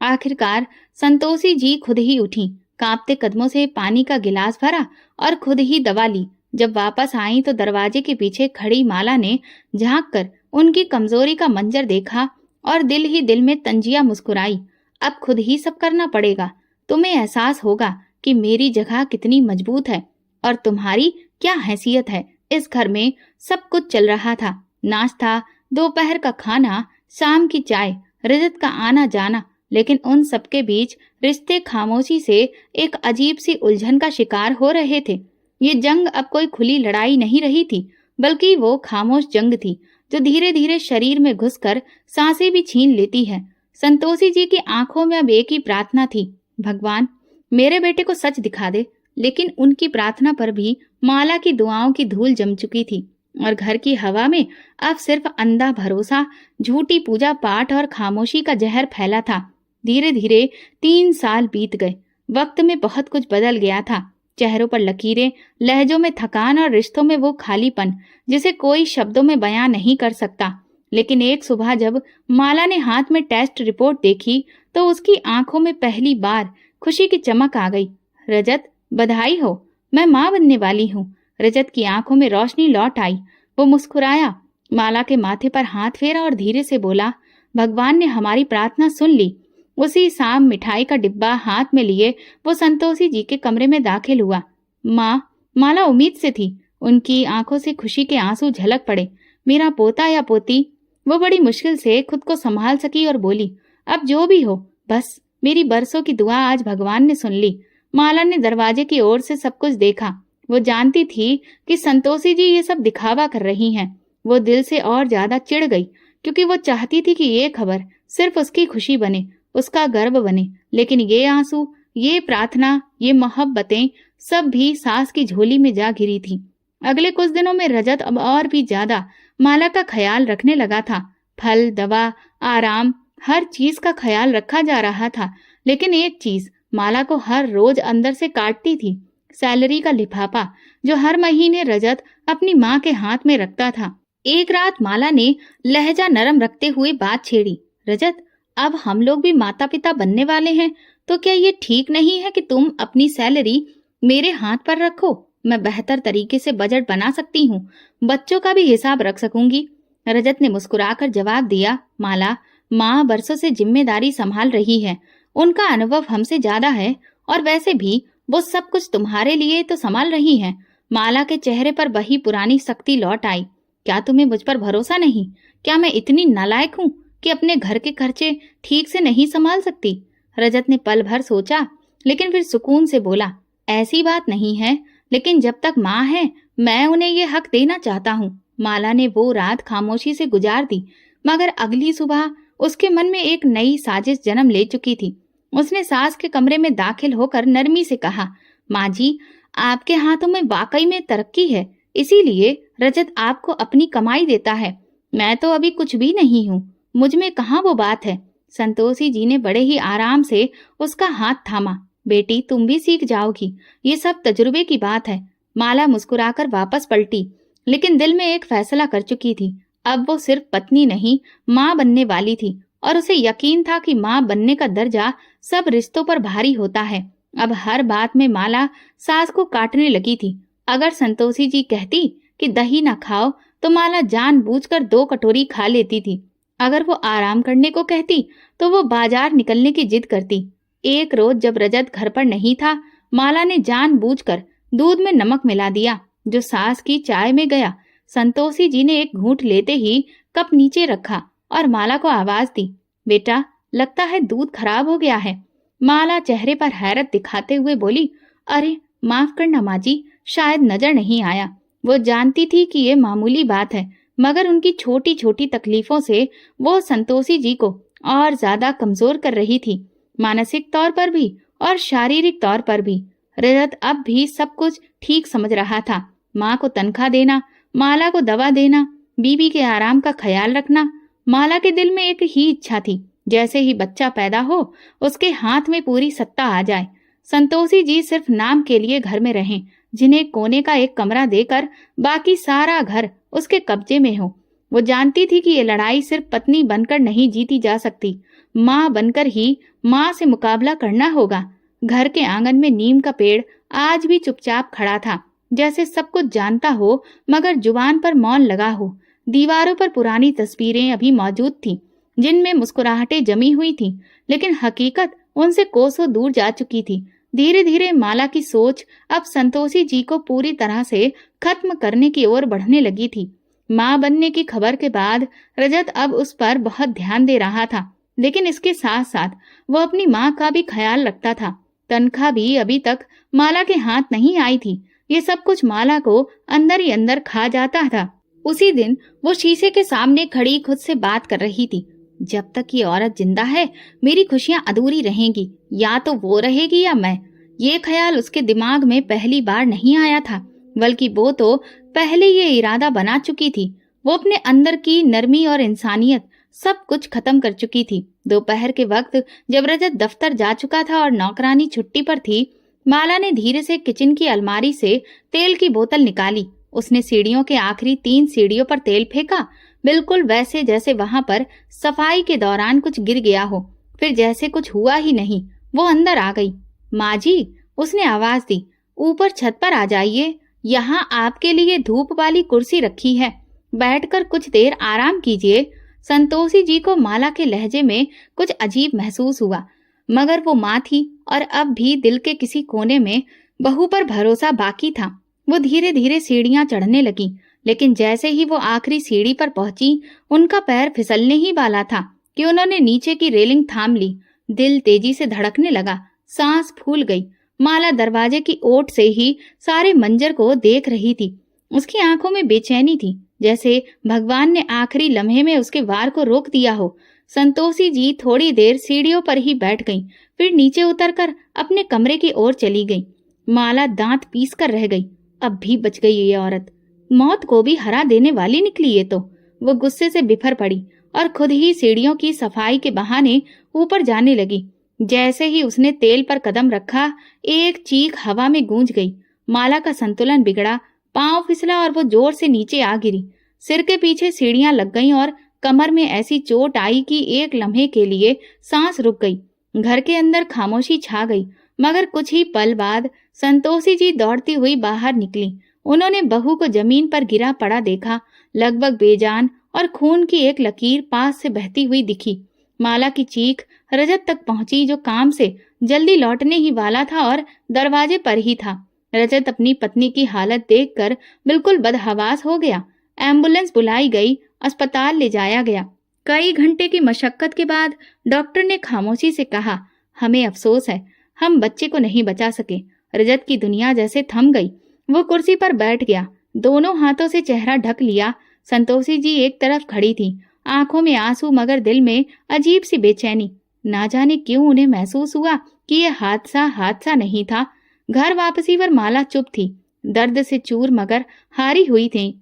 आखिरकार संतोषी जी खुद ही उठी, कांपते कदमों से पानी का गिलास भरा और खुद ही दवा ली। जब वापस आई तो दरवाजे के पीछे खड़ी माला ने झांक कर उनकी कमजोरी का मंजर देखा और दिल ही दिल में तंजिया मुस्कुराई। अब खुद ही सब करना पड़ेगा। तुम्हें एहसास होगा कि मेरी जगह कितनी मजबूत है और तुम्हारी क्या हैसियत है। इस घर में सब कुछ चल रहा था, नाश्ता, दोपहर का खाना, शाम की चाय, रजत का आना जाना, लेकिन उन सबके बीच रिश्ते खामोशी से एक अजीब सी उलझन का शिकार हो रहे थे। ये जंग अब कोई खुली लड़ाई नहीं रही थी, बल्कि वो खामोश जंग थी जो धीरे धीरे शरीर में घुसकर सांसें भी छीन लेती है। संतोषी जी की आंखों में अब एक ही प्रार्थना थी, भगवान मेरे बेटे को सच दिखा दे। लेकिन उनकी प्रार्थना पर भी माला की दुआओं की धूल जम चुकी थी और घर की हवा में अब सिर्फ अंधा भरोसा, झूठी पूजा पाठ और खामोशी का जहर फैला था। धीरे धीरे 3 साल बीत गए। वक्त में बहुत कुछ बदल गया था। चेहरों पर लकीरें, लहजों में थकान और रिश्तों में वो खालीपन जिसे कोई शब्दों में बयां नहीं कर सकता। लेकिन एक सुबह जब माला ने हाथ में टेस्ट रिपोर्ट देखी तो उसकी आंखों में पहली बार खुशी की चमक आ गई। रजत, बधाई हो, मैं माँ बनने वाली हूँ। रजत की आंखों में रोशनी लौट आई। वो मुस्कुराया, माला के माथे पर हाथ फेरा और धीरे से बोला, भगवान ने हमारी प्रार्थना सुन ली। उसी शाम मिठाई का डिब्बा हाथ में लिए वो संतोषी जी के कमरे में दाखिल हुआ। माँ, माला उम्मीद से थी। उनकी आंखों से खुशी के आंसू झलक पड़े। मेरा पोता या पोती। वो बड़ी मुश्किल से खुद को संभाल सकी और बोली, अब जो भी हो, बस मेरी बरसों की दुआ आज भगवान ने सुन ली। माला ने दरवाजे की ओर से सब कुछ देखा। वो जानती थी कि संतोषी जी ये सब दिखावा कर रही हैं। वो दिल से और ज्यादा चिढ़ गई क्योंकि वो चाहती थी कि ये खबर सिर्फ उसकी खुशी बने, उसका गर्व बने। लेकिन ये आंसू, ये प्रार्थना, ये मोहब्बतें सब भी सास की झोली में जा गिरी थी। अगले कुछ दिनों में रजत अब और भी ज्यादा माला का ख्याल रखने लगा था। फल, दवा, आराम, हर चीज का ख्याल रखा जा रहा था। लेकिन एक चीज माला को हर रोज अंदर से काटती थी, सैलरी का लिफाफा जो हर महीने रजत अपनी माँ के हाथ में रखता था। एक रात माला ने लहजा नरम रखते हुए बात छेड़ी। रजत, अब हम लोग भी माता पिता बनने वाले हैं, तो क्या ये ठीक नहीं है कि तुम अपनी सैलरी मेरे हाथ पर रखो? मैं बेहतर तरीके से बजट बना सकती हूँ, बच्चों का भी हिसाब रख सकूंगी। रजत ने मुस्कुराकर जवाब दिया, माला, माँ बरसों से जिम्मेदारी संभाल रही है, उनका अनुभव हमसे ज्यादा है, और वैसे भी वो सब कुछ तुम्हारे लिए तो संभाल रही हैं। माला के चेहरे पर वही पुरानी सख्ती लौट आई। क्या तुम्हें मुझ पर भरोसा नहीं? क्या मैं इतनी नालायक हूँ कि अपने घर के खर्चे ठीक से नहीं संभाल सकती? रजत ने पल भर सोचा, लेकिन फिर सुकून से बोला, ऐसी बात नहीं है, लेकिन जब तक माँ है मैं उन्हें ये हक देना चाहता हूँ। माला ने वो रात खामोशी से गुजार दी, मगर अगली सुबह उसके मन में एक नई साजिश जन्म ले चुकी थी। उसने सास के कमरे में दाखिल होकर नरमी से कहा, माँ जी, आपके हाथों में वाकई में तरक्की है, इसीलिए रजत आपको अपनी कमाई देता है। मैं तो अभी कुछ भी नहीं हूँ, मुझ में कहाँ वो बात है। संतोषी जी ने बड़े ही आराम से उसका हाथ थामा। बेटी, तुम भी सीख जाओगी, ये सब तजुर्बे की बात है। माला मुस्कुराकर वापस पलटी, लेकिन दिल में एक फैसला कर चुकी थी। अब वो सिर्फ पत्नी नहीं, माँ बनने वाली थी, और उसे यकीन था कि माँ बनने का दर्जा सब रिश्तों पर भारी होता है। अब हर बात में माला सास को काटने लगी थी। अगर संतोषी जी कहती कि दही ना खाओ, तो माला जानबूझकर 2 कटोरी खा लेती थी। अगर वो आराम करने को कहती, तो वो बाजार निकलने की जिद करती। एक रोज जब रजत घर पर नहीं था, माला ने जानबूझकर दूध में नमक मिला दिया, जो सास की चाय में गया। संतोषी जी ने एक घूंट लेते ही कप नीचे रखा और माला को आवाज दी, बेटा, लगता है दूध खराब हो गया है। माला चेहरे पर हैरत दिखाते हुए बोली, अरे माफ करना माँ जी, शायद नजर नहीं आया। वो जानती थी कि ये मामूली बात है, मगर उनकी छोटी छोटी तकलीफों से वो संतोषी जी को और ज्यादा कमजोर कर रही थी, मानसिक तौर पर भी और शारीरिक तौर पर भी। रजत अब भी सब कुछ ठीक समझ रहा था। माँ को तनख्वाह देना, माला को दवा देना, बीबी के आराम का ख्याल रखना। माला के दिल में एक ही इच्छा थी, जैसे ही बच्चा पैदा हो उसके हाथ में पूरी सत्ता आ जाए। संतोषी जी सिर्फ नाम के लिए घर में रहें, जिन्हें कोने का एक कमरा देकर बाकी सारा घर उसके कब्जे में हो। वो जानती थी कि ये लड़ाई सिर्फ पत्नी बनकर नहीं जीती जा सकती, माँ बनकर ही माँ से मुकाबला करना होगा। घर के आंगन में नीम का पेड़ आज भी चुपचाप खड़ा था, जैसे सब कुछ जानता हो मगर जुबान पर मौन लगा हो। दीवारों पर पुरानी तस्वीरें अभी मौजूद थीं, जिनमें मुस्कुराहटें जमी हुई थीं, लेकिन हकीकत उनसे कोसों दूर जा चुकी थी। धीरे धीरे माला की सोच अब संतोषी जी को पूरी तरह से खत्म करने की ओर बढ़ने लगी थी। माँ बनने की खबर के बाद रजत अब उस पर बहुत ध्यान दे रहा था, लेकिन इसके साथ साथ वो अपनी माँ का भी ख्याल रखता था। तनख्वाह भी अभी तक माला के हाथ नहीं आई थी। ये सब कुछ माला को अंदर ही अंदर खा जाता था। उसी दिन वो शीशे के सामने खड़ी खुद से बात कर रही थी, जब तक ये औरत जिंदा है मेरी खुशियां अधूरी रहेंगी, या तो वो रहेगी या मैं। ये ख्याल उसके दिमाग में पहली बार नहीं आया था, बल्कि वो तो पहले ये इरादा बना चुकी थी। वो अपने अंदर की नरमी और इंसानियत सब कुछ खत्म कर चुकी थी। दोपहर के वक्त जब रजत दफ्तर जा चुका था और नौकरानी छुट्टी पर थी, माला ने धीरे से किचन की अलमारी से तेल की बोतल निकाली। उसने सीढ़ियों के आखिरी 3 सीढ़ियों पर तेल फेंका, बिल्कुल वैसे जैसे वहां पर सफाई के दौरान कुछ गिर गया हो। फिर जैसे कुछ हुआ ही नहीं, वो अंदर आ गई। माँ जी, उसने आवाज दी, ऊपर छत पर आ जाइए, यहाँ आपके लिए धूप वाली कुर्सी रखी है, बैठकर कुछ देर आराम कीजिए। संतोषी जी को माला के लहजे में कुछ अजीब महसूस हुआ, मगर वो माँ थी और अब भी दिल के किसी कोने में बहू पर भरोसा बाकी था। वो धीरे धीरे सीढ़ियां चढ़ने लगी, लेकिन जैसे ही वो आखिरी सीढ़ी पर पहुंची, उनका पैर फिसलने ही वाला था कि उन्होंने नीचे की रेलिंग थाम ली। दिल तेजी से धड़कने लगा, सांस फूल गई। माला दरवाजे की ओट से ही सारे मंजर को देख रही थी। उसकी आंखों में बेचैनी थी, जैसे भगवान ने आखिरी लम्हे में उसके वार को रोक दिया हो। संतोषी जी थोड़ी देर सीढ़ियों पर ही बैठ गईं, फिर नीचे उतरकर अपने कमरे की ओर चली गईं। माला दांत पीस कर रह गई। अब भी बच गई ये औरत, मौत को भी हरा देने वाली निकली ये तो। वो गुस्से से बिफर पड़ी और खुद ही सीढ़ियों की सफाई के बहाने ऊपर जाने लगी। जैसे ही उसने तेल पर कदम रखा, एक चीख हवा में गूंज गई। माला का संतुलन बिगड़ा, पांव फिसला और वो जोर से नीचे आ गिरी। सिर के पीछे सीढ़ियां लग गईं और कमर में ऐसी चोट आई कि एक लम्हे के लिए सांस रुक गई। घर के अंदर खामोशी छा गई, मगर कुछ ही पल बाद संतोषी जी दौड़ती हुई बाहर निकली। उन्होंने बहू को जमीन पर गिरा पड़ा देखा, लगभग बेजान, और खून की एक लकीर पास से बहती हुई दिखी। माला की चीख रजत तक पहुंची, जो काम से जल्दी लौटने ही वाला था और दरवाजे पर ही था। रजत अपनी पत्नी की हालत देखकर बिल्कुल बदहवास हो गया। एम्बुलेंस बुलाई गई, अस्पताल ले जाया गया। कई घंटे की मशक्कत के बाद डॉक्टर ने खामोशी से कहा, हमें अफसोस है, हम बच्चे को नहीं बचा सके। रजत की दुनिया जैसे थम गई। वो कुर्सी पर बैठ गया, दोनों हाथों से चेहरा ढक लिया। संतोषी जी एक तरफ खड़ी थी, आंखों में आंसू मगर दिल में अजीब सी बेचैनी। ना जाने क्यों उन्हें महसूस हुआ कि यह हादसा नहीं था। घर वापसी पर माला चुप थी, दर्द से चूर मगर हारी हुई थी।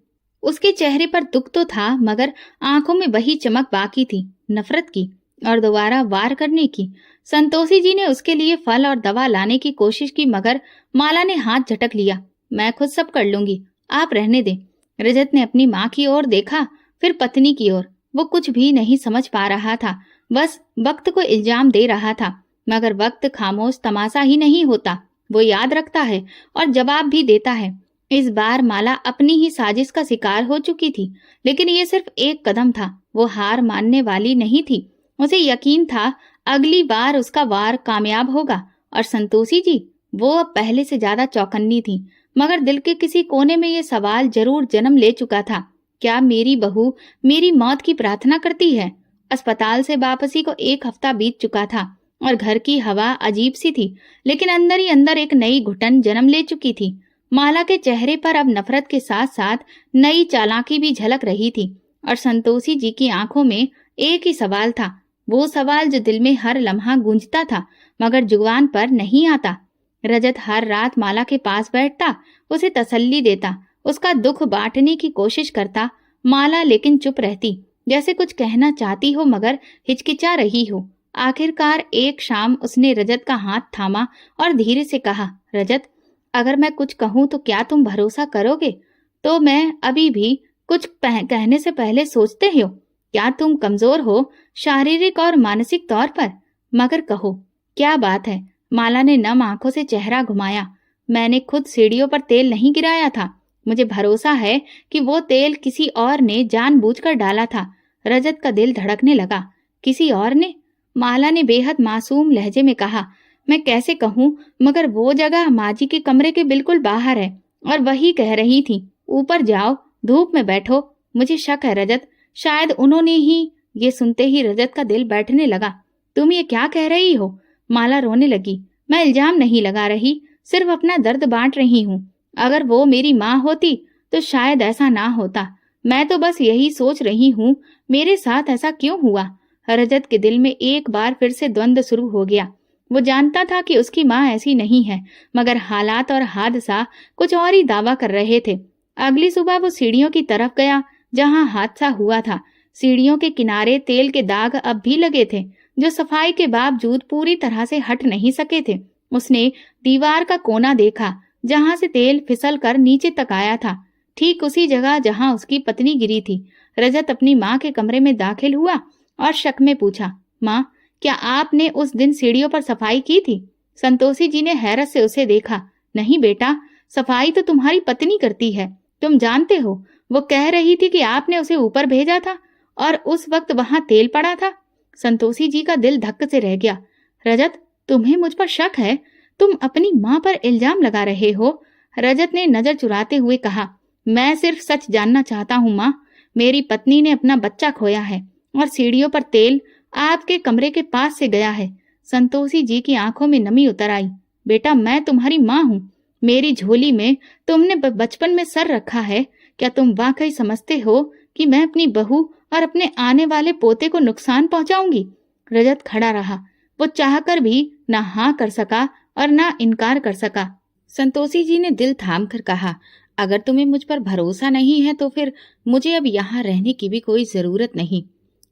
उसके चेहरे पर दुख तो था, मगर आंखों में वही चमक बाकी थी, नफरत की और दोबारा वार करने की। संतोषी जी ने उसके लिए फल और दवा लाने की कोशिश की, मगर माला ने हाथ झटक लिया। मैं खुद सब कर लूंगी, आप रहने दें। रजत ने अपनी माँ की ओर देखा, फिर पत्नी की ओर। वो कुछ भी नहीं समझ पा रहा था, बस वक्त को इल्जाम दे रहा था। मगर वक्त खामोश तमाशा ही नहीं होता, वो याद रखता है और जवाब भी देता है। इस बार माला अपनी ही साजिश का शिकार हो चुकी थी, लेकिन ये सिर्फ एक कदम था। वो हार मानने वाली नहीं थी। उसे यकीन था अगली बार उसका वार कामयाब होगा। और संतोषी जी, वो अब पहले से ज्यादा चौकन्नी थी, मगर दिल के किसी कोने में ये सवाल जरूर जन्म ले चुका था, क्या मेरी बहू मेरी मौत की प्रार्थना करती है? अस्पताल से वापसी को एक हफ्ता बीत चुका था और घर की हवा अजीब सी थी, लेकिन अंदर ही अंदर एक नई घुटन जन्म ले चुकी थी। माला के चेहरे पर अब नफरत के साथ साथ नई चालाकी भी झलक रही थी, और संतोषी जी की आंखों में एक ही सवाल था, वो सवाल जो दिल में हर लम्हा गूंजता था मगर जुबान पर नहीं आता। रजत हर रात माला के पास बैठता, उसे तसल्ली देता, उसका दुख बांटने की कोशिश करता। माला लेकिन चुप रहती, जैसे कुछ कहना चाहती हो मगर हिचकिचा रही हो। आखिरकार एक शाम उसने रजत का हाथ थामा और धीरे से कहा, रजत, अगर मैं कुछ कहूं तो क्या तुम भरोसा करोगे? तो मैं अभी भी कुछ कहने से पहले सोचते हो, क्या तुम कमजोर हो शारीरिक और मानसिक तौर पर? मगर कहो, क्या बात है? माला ने नम आंखों से चेहरा घुमाया। मैंने खुद सीढ़ियों पर तेल नहीं गिराया था, मुझे भरोसा है कि वो तेल किसी और ने जानबूझकर डाला था। रजत का दिल धड़कने लगा। किसी और ने? माला ने बेहद मासूम लहजे में कहा, मैं कैसे कहूँ, मगर वो जगह माजी के कमरे के बिल्कुल बाहर है। और वही कह रही थी, ऊपर जाओ, धूप में बैठो। मुझे शक है रजत, शायद उन्होंने ही। ये सुनते ही रजत का दिल बैठने लगा। तुम ये क्या कह रही हो? माला रोने लगी। मैं इल्जाम नहीं लगा रही, सिर्फ अपना दर्द बांट रही हूँ। अगर वो मेरी माँ होती तो शायद ऐसा ना होता। मैं तो बस यही सोच रही हूँ, मेरे साथ ऐसा क्यों हुआ? रजत के दिल में एक बार फिर से द्वंद्व शुरू हो गया। वो जानता था कि उसकी माँ ऐसी नहीं है, मगर हालात और हादसा कुछ और ही दावा कर रहे थे। अगली सुबह वो सीढ़ियों की तरफ गया जहाँ हादसा हुआ था। सीढ़ियों के किनारे तेल के दाग अब भी लगे थे, जो सफाई के बावजूद पूरी तरह से हट नहीं सके थे। उसने दीवार का कोना देखा जहां से तेल फिसल कर नीचे तक आया था, ठीक उसी जगह जहां उसकी पत्नी गिरी थी। रजत अपनी माँ के कमरे में दाखिल हुआ और शक में पूछा, माँ, क्या आपने उस दिन सीढ़ियों पर सफाई की थी? संतोषी जी ने हैरत से उसे देखा। नहीं बेटा, सफाई तो तुम्हारी पत्नी करती है, तुम जानते हो। वो कह रही थी कि आपने उसे ऊपर भेजा था और उस वक्त वहां तेल पड़ा था। संतोषी जी का दिल धक्क से रह गया। रजत, तुम्हें मुझ पर शक है? तुम अपनी माँ पर इल्जाम लगा रहे हो? रजत ने नजर चुराते हुए कहा, मैं सिर्फ सच जानना चाहता हूँ माँ। मेरी पत्नी ने अपना बच्चा खोया है और सीढ़ियों पर तेल आपके कमरे के पास से गया है। संतोषी जी की आंखों में नमी उतर आई। बेटा, मैं तुम्हारी माँ हूँ। मेरी झोली में तुमने बचपन में सर रखा है। क्या तुम वाकई समझते हो कि मैं अपनी बहू और अपने आने वाले पोते को नुकसान पहुंचाऊंगी? रजत खड़ा रहा। वो चाहकर भी ना हाँ कर सका और ना इनकार कर सका। संतोषी जी ने दिल थाम कर कहा, अगर तुम्हें मुझ पर भरोसा नहीं है तो फिर मुझे अब यहाँ रहने की भी कोई जरूरत नहीं।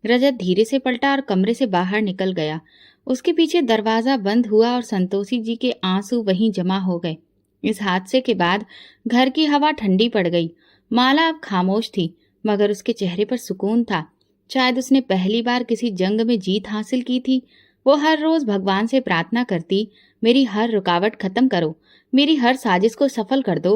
रजत धीरे से पलटा और कमरे से बाहर निकल गया। उसके पीछे दरवाजा बंद हुआ और संतोषी जी के आंसू वहीं जमा हो गए। इस हादसे के बाद घर की हवा ठंडी पड़ गई। माला अब खामोश थी, मगर उसके चेहरे पर सुकून था। शायद उसने पहली बार किसी जंग में जीत हासिल की थी। वो हर रोज भगवान से प्रार्थना करती, मेरी हर रुकावट खत्म करो, मेरी हर साजिश को सफल कर दो।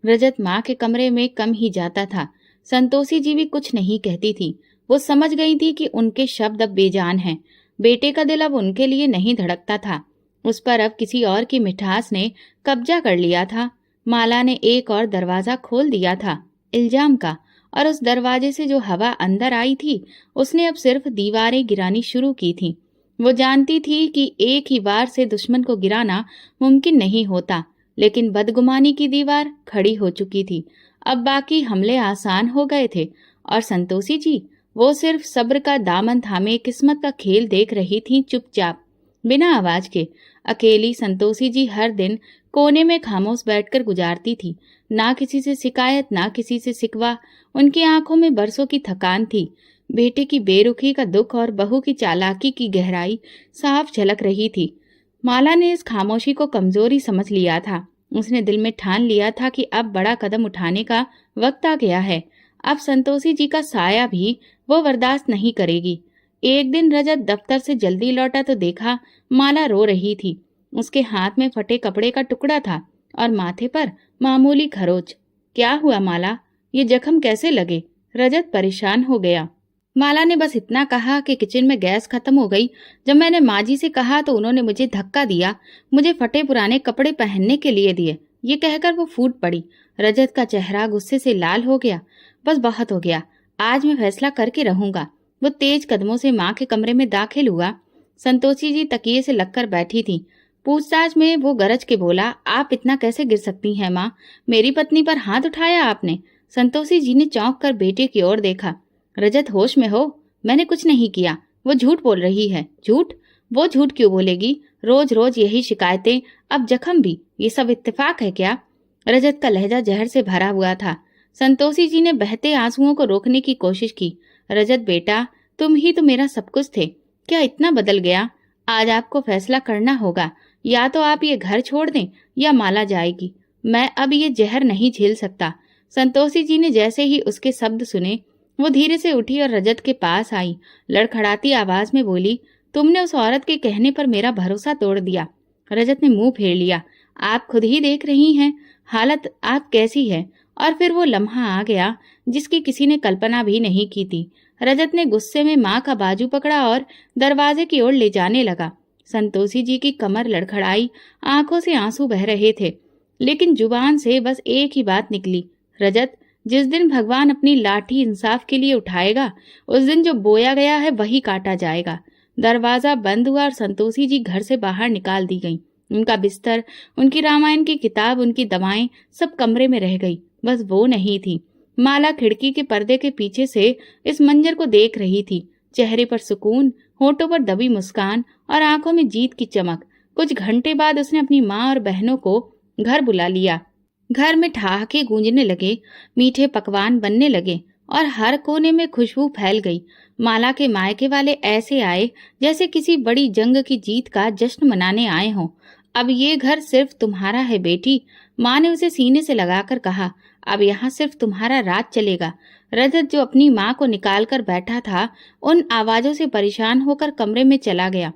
रजत माँ के कमरे में कम ही जाता था। संतोषी जी भी कुछ नहीं कहती थी। वो समझ गई थी कि उनके शब्द अब बेजान हैं। बेटे का दिल अब उनके लिए नहीं धड़कता था। उस पर अब किसी और की मिठास ने कब्जा कर लिया था। माला ने एक और दरवाजा खोल दिया था, इल्जाम का, और उस दरवाजे से जो हवा अंदर आई थी उसने अब सिर्फ दीवारें गिरानी शुरू की थी। वो जानती थी कि एक ही बार से दुश्मन को गिराना मुमकिन नहीं होता, लेकिन बदगुमानी की दीवार खड़ी हो चुकी थी। अब बाकी हमले आसान हो गए थे और संतोषी जी, वो सिर्फ सब्र का दामन थामे किस्मत का खेल देख रही थी, चुपचाप, बिना आवाज के। अकेली संतोषी जी हर दिन कोने में खामोश बैठकर गुजारती थी। ना किसी से शिकायत, ना किसी से सिकवा। उनकी आंखों में बरसों की थकान थी। बेटे की बेरुखी का दुख और बहू की चालाकी की गहराई साफ झलक रही थी। माला ने इस खामोशी को कमजोरी समझ लिया था। उसने दिल में ठान लिया था कि अब बड़ा कदम उठाने का वक्त आ गया है। अब संतोषी जी का साया भी वो बर्दाश्त नहीं करेगी। एक दिन रजत दफ्तर से जल्दी लौटा तो देखा माला रो रही थी। उसके हाथ में फटे कपड़े का टुकड़ा था और माथे पर मामूली खरोच। क्या हुआ माला, ये जख्म कैसे लगे? रजत परेशान हो गया। माला ने बस इतना कहा कि किचन में गैस खत्म हो गई। जब मैंने माँ जी से कहा तो उन्होंने मुझे धक्का दिया, मुझे फटे पुराने कपड़े पहनने के लिए दिए। ये कहकर वो फूट पड़ी। रजत का चेहरा गुस्से से लाल हो गया। बस बहुत हो गया, आज मैं फैसला करके रहूंगा। वो तेज कदमों से माँ के कमरे में दाखिल हुआ। संतोषी जी तकिए से लगकर बैठी थी। पूछताछ में वो गरज के बोला, आप इतना कैसे गिर सकती हैं माँ? मेरी पत्नी पर हाथ उठाया आपने? संतोषी जी ने चौंक कर बेटे की ओर देखा। रजत, होश में हो? मैंने कुछ नहीं किया। वो झूठ बोल रही है। झूठ? वो झूठ क्यों बोलेगी? रोज रोज यही शिकायतें, अब जख्म भी, ये सब इत्तेफाक है क्या? रजत का लहजा जहर से भरा हुआ था। संतोषी जी ने बहते आंसुओं को रोकने की कोशिश की। रजत बेटा, तुम ही तो मेरा सब कुछ थे, क्या इतना बदल गया? आज आपको फैसला करना होगा। या तो आप ये घर छोड़ दें या माला जाएगी। मैं अब ये जहर नहीं झेल सकता। संतोषी जी ने जैसे ही उसके शब्द सुने, वो धीरे से उठी और रजत के पास आई। लड़खड़ाती आवाज में बोली, तुमने उस औरत के कहने पर मेरा भरोसा तोड़ दिया। रजत ने मुंह फेर लिया। आप खुद ही देख रही हैं हालत आप कैसी है। और फिर वो लम्हा आ गया जिसकी किसी ने कल्पना भी नहीं की थी। रजत ने गुस्से में माँ का बाजू पकड़ा और दरवाजे की ओर ले जाने लगा। संतोषी जी की कमर लड़खड़ाई, आंखों से आंसू बह रहे थे, लेकिन जुबान से बस एक ही बात निकली, रजत, जिस दिन भगवान अपनी लाठी इंसाफ के लिए उठाएगा, उस दिन जो बोया गया है वही काटा जाएगा। दरवाजा बंद हुआ और संतोषी जी घर से बाहर निकाल दी गई। उनका बिस्तर, उनकी रामायण की किताब, उनकी दवाएं सब कमरे में रह गई। बस वो नहीं थी। माला खिड़की के पर्दे के पीछे से इस मंजर को देख रही थी। चेहरे पर सुकून, होठों पर दबी मुस्कान और आंखों में जीत की चमक। कुछ घंटे बाद उसने अपनी माँ और बहनों को घर बुला लिया। घर में ठहाके गूंजने लगे, मीठे पकवान बनने लगे और हर कोने में खुशबू फैल गई। माला के मायके वाले ऐसे आए जैसे किसी बड़ी जंग की जीत का जश्न मनाने आए हों। अब ये घर सिर्फ तुम्हारा है बेटी, माँ ने उसे सीने से लगाकर कहा। अब यहाँ सिर्फ तुम्हारा राज चलेगा। रजत, जो अपनी माँ को निकाल कर बैठा था, उन आवाजों से परेशान होकर कमरे में चला गया।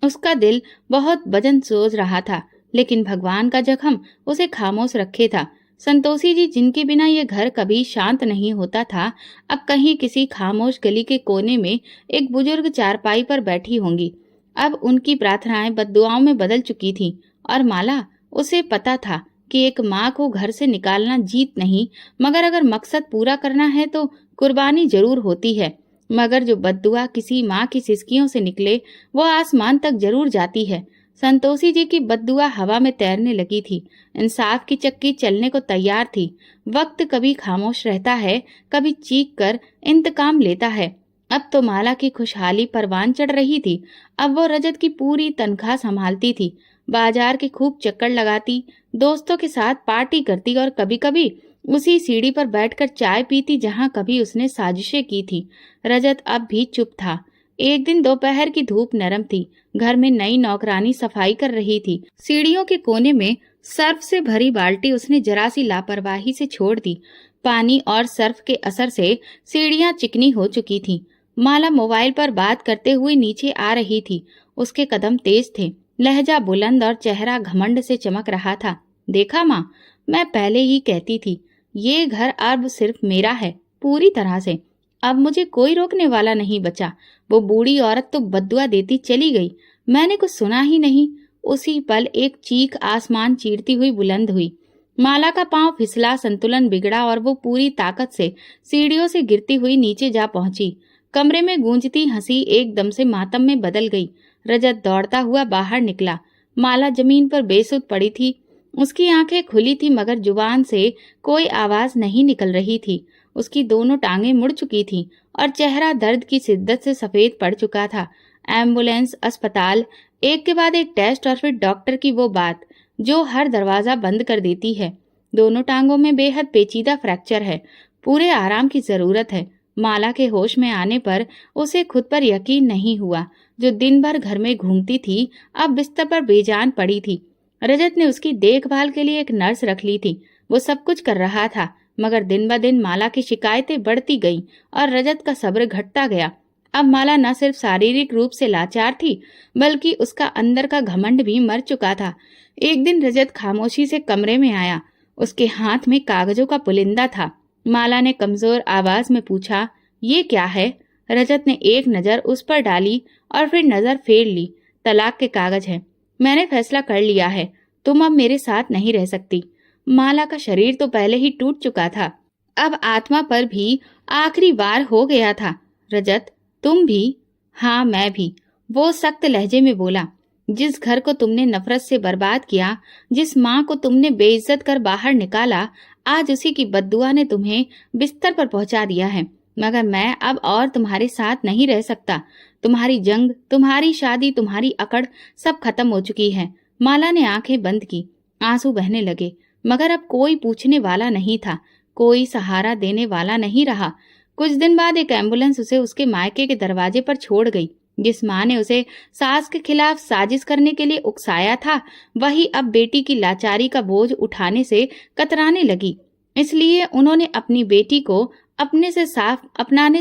उसका दिल बहुत वजन सोच रहा था, लेकिन भगवान का जख्म उसे खामोश रखे था। संतोषी जी, जिनके बिना ये घर कभी शांत नहीं होता था, अब कहीं किसी खामोश गली के कोने में एक बुजुर्ग चारपाई पर बैठी होंगी। अब उनकी प्रार्थनाएं बद्दुआओं में बदल चुकी थीं और माला, उसे पता था कि एक माँ को घर से निकालना जीत नहीं, मगर अगर मकसद पूरा करना है तो कुर्बानी जरूर होती है। मगर जो बद्दुआ किसी माँ की सिसकियों से निकले, वो आसमान तक जरूर जाती है। संतोषी जी की बद्दुआ हवा में तैरने लगी थी। इंसाफ की चक्की चलने को तैयार थी। वक्त कभी खामोश रहता है, कभी चीख कर इंतकाम लेता है। अब तो माला की खुशहाली परवान चढ़ रही थी। अब वो रजत की पूरी तनख्वाह संभालती थी, बाजार के खूब चक्कर लगाती, दोस्तों के साथ पार्टी करती और कभी कभी उसी सीढ़ी पर बैठकर चाय पीती जहां कभी उसने साजिशें की थी। रजत अब भी चुप था। एक दिन दोपहर की धूप नरम थी। घर में नई नौकरानी सफाई कर रही थी। सीढ़ियों के कोने में सर्फ से भरी बाल्टी उसने जरा सी लापरवाही से छोड़ दी। पानी और सर्फ के असर से सीढ़ियां चिकनी हो चुकी थीं। माला मोबाइल पर बात करते हुए नीचे आ रही थी। उसके कदम तेज थे, लहजा बुलंद और चेहरा घमंड से चमक रहा था। देखा माँ, मैं पहले ही कहती थी, ये घर अब सिर्फ मेरा है, पूरी तरह से। अब मुझे कोई रोकने वाला नहीं बचा। वो बूढ़ी औरत तो बद्दुआ देती चली गई, मैंने कुछ सुना ही नहीं। उसी पल एक चीख आसमान चीरती हुई बुलंद हुई। माला का पांव फिसला, संतुलन बिगड़ा और वो पूरी ताकत से सीढ़ियों से गिरती हुई नीचे जा पहुंची। कमरे में गूंजती हंसी एकदम से मातम में बदल गई। रजत दौड़ता हुआ बाहर निकला। माला जमीन पर बेसुध पड़ी थी। उसकी आंखें खुली थी मगर जुबान से कोई आवाज नहीं निकल रही थी। उसकी दोनों टांगें मुड़ चुकी थीं और चेहरा दर्द की शिद्दत से सफेद पड़ चुका था। एम्बुलेंस, अस्पताल, एक के बाद एक टेस्ट और फिर डॉक्टर की वो बात जो हर दरवाजा बंद कर देती है। दोनों टांगों में बेहद पेचीदा फ्रैक्चर है, पूरे आराम की जरूरत है। माला के होश में आने पर उसे खुद पर यकीन नहीं हुआ। जो दिन भर घर में घूमती थी अब बिस्तर पर बेजान पड़ी थी। रजत ने उसकी देखभाल के लिए एक नर्स रख ली थी। वो सब कुछ कर रहा था मगर दिन ब दिन माला की शिकायतें बढ़ती गईं और रजत का सब्र घटता गया। अब माला न सिर्फ शारीरिक रूप से लाचार थी बल्कि उसका अंदर का घमंड भी मर चुका था। एक दिन रजत खामोशी से कमरे में आया। उसके हाथ में कागजों का पुलिंदा था। माला ने कमजोर आवाज में पूछा, ये क्या है? रजत ने एक नजर उस पर डाली और फिर नजर फेर ली। तलाक के कागज है। मैंने फैसला कर लिया है, तुम अब मेरे साथ नहीं रह सकती। माला का शरीर तो पहले ही टूट चुका था, अब आत्मा पर भी आखिरी वार हो गया था। रजत, तुम भी? हाँ, मैं भी, वो सख्त लहजे में बोला। जिस घर को तुमने नफरत से बर्बाद किया, जिस माँ को तुमने बेइज्जत कर बाहर निकाला, आज उसी की बद्दुआ ने तुम्हें बिस्तर पर पहुंचा दिया है। मगर मैं अब और तुम्हारे साथ नहीं रह सकता। तुम्हारी जंग, तुम्हारी शादी, तुम्हारी अकड़ सब खत्म हो चुकी है। माला ने आंखें बंद की। आंसू बहने लगे मगर अब कोई पूछने वाला नहीं था, कोई सहारा देने वाला नहीं रहा। कुछ दिन बाद एक एम्बुलेंस उसे उसके मायके के दरवाजे पर छोड़ गई। जिस माँ ने उसे सास के खिलाफ साजिश करने के लिए उकसाया था, वही अब बेटी की लाचारी का बोझ उठाने से कतराने लगी। इसलिए उन्होंने अपनी बेटी को अपनाने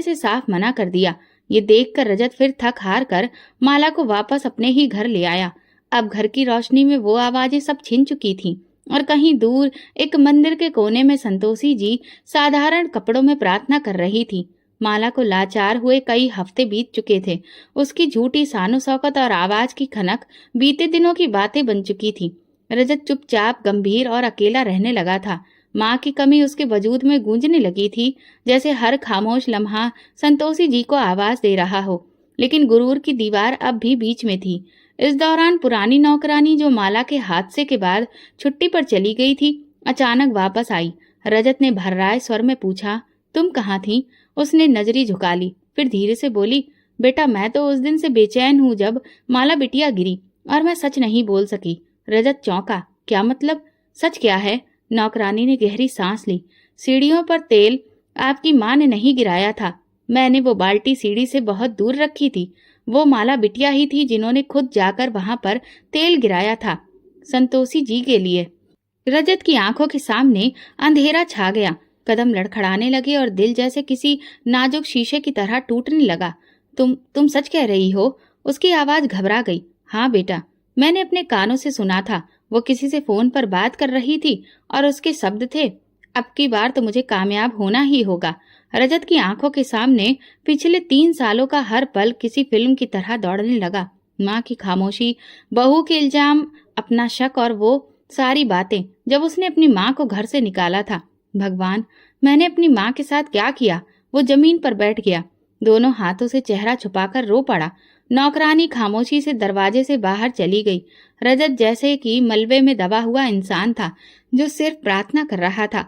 से साफ मना कर दिया। ये देखकर रजत फिर थक हार कर माला को वापस अपने ही घर ले आया। अब घर की रोशनी में वो आवाजें सब छिन चुकी थीं और कहीं दूर एक मंदिर के कोने में संतोषी जी साधारण कपड़ों में प्रार्थना कर रही थी। माला को लाचार हुए कई हफ्ते बीत चुके थे। उसकी झूठी सानो शौकत और आवाज की खनक बीते दिनों की बातें बन चुकी थी। रजत चुपचाप, गंभीर और अकेला रहने लगा था। माँ की कमी उसके वजूद में गूंजने लगी थी, जैसे हर खामोश लम्हा संतोषी जी को आवाज दे रहा हो। लेकिन गुरूर की दीवार अब भी बीच में थी। इस दौरान पुरानी नौकरानी जो माला के हादसे के बाद छुट्टी पर चली गई थी, अचानक वापस आई। रजत ने भर्राए स्वर में पूछा, तुम कहाँ थी? उसने नजरी झुका ली, फिर धीरे से बोली, बेटा मैं तो उस दिन से बेचैन हूँ जब माला बिटिया गिरी, और मैं सच नहीं बोल सकी। रजत चौंका, क्या मतलब? सच क्या है? नौकरानी ने गहरी सांस ली। सीढ़ियों पर तेल आपकी माँ ने नहीं गिराया था। मैंने वो बाल्टी सीढ़ी से बहुत दूर रखी थी। वो माला बिटिया ही थी जिन्होंने खुद जाकर वहां पर तेल गिराया था, संतोषी जी के लिए। रजत की आंखों के सामने अंधेरा छा गया। कदम लड़खड़ाने लगे और दिल जैसे किसी नाजुक शीशे की तरह टूटने लगा। तुम सच कह रही हो? उसकी आवाज घबरा गई। हाँ बेटा, मैंने अपने कानों से सुना था। वो किसी से फोन पर बात कर रही थी और उसके शब्द थे, अब की बार तो मुझे कामयाब होना ही होगा। रजत की आंखों के सामने पिछले 3 सालों का हर पल किसी फिल्म की तरह दौड़ने लगा। माँ की खामोशी, बहू के इल्जाम, अपना शक और वो सारी बातें जब उसने अपनी माँ को घर से निकाला था। भगवान, मैंने अपनी माँ के साथ क्या किया? वो जमीन पर बैठ गया, दोनों हाथों से चेहरा छुपाकर रो पड़ा। नौकरानी खामोशी से दरवाजे से बाहर चली गई। रजत जैसे कि मलबे में दबा हुआ इंसान था जो सिर्फ प्रार्थना कर रहा था,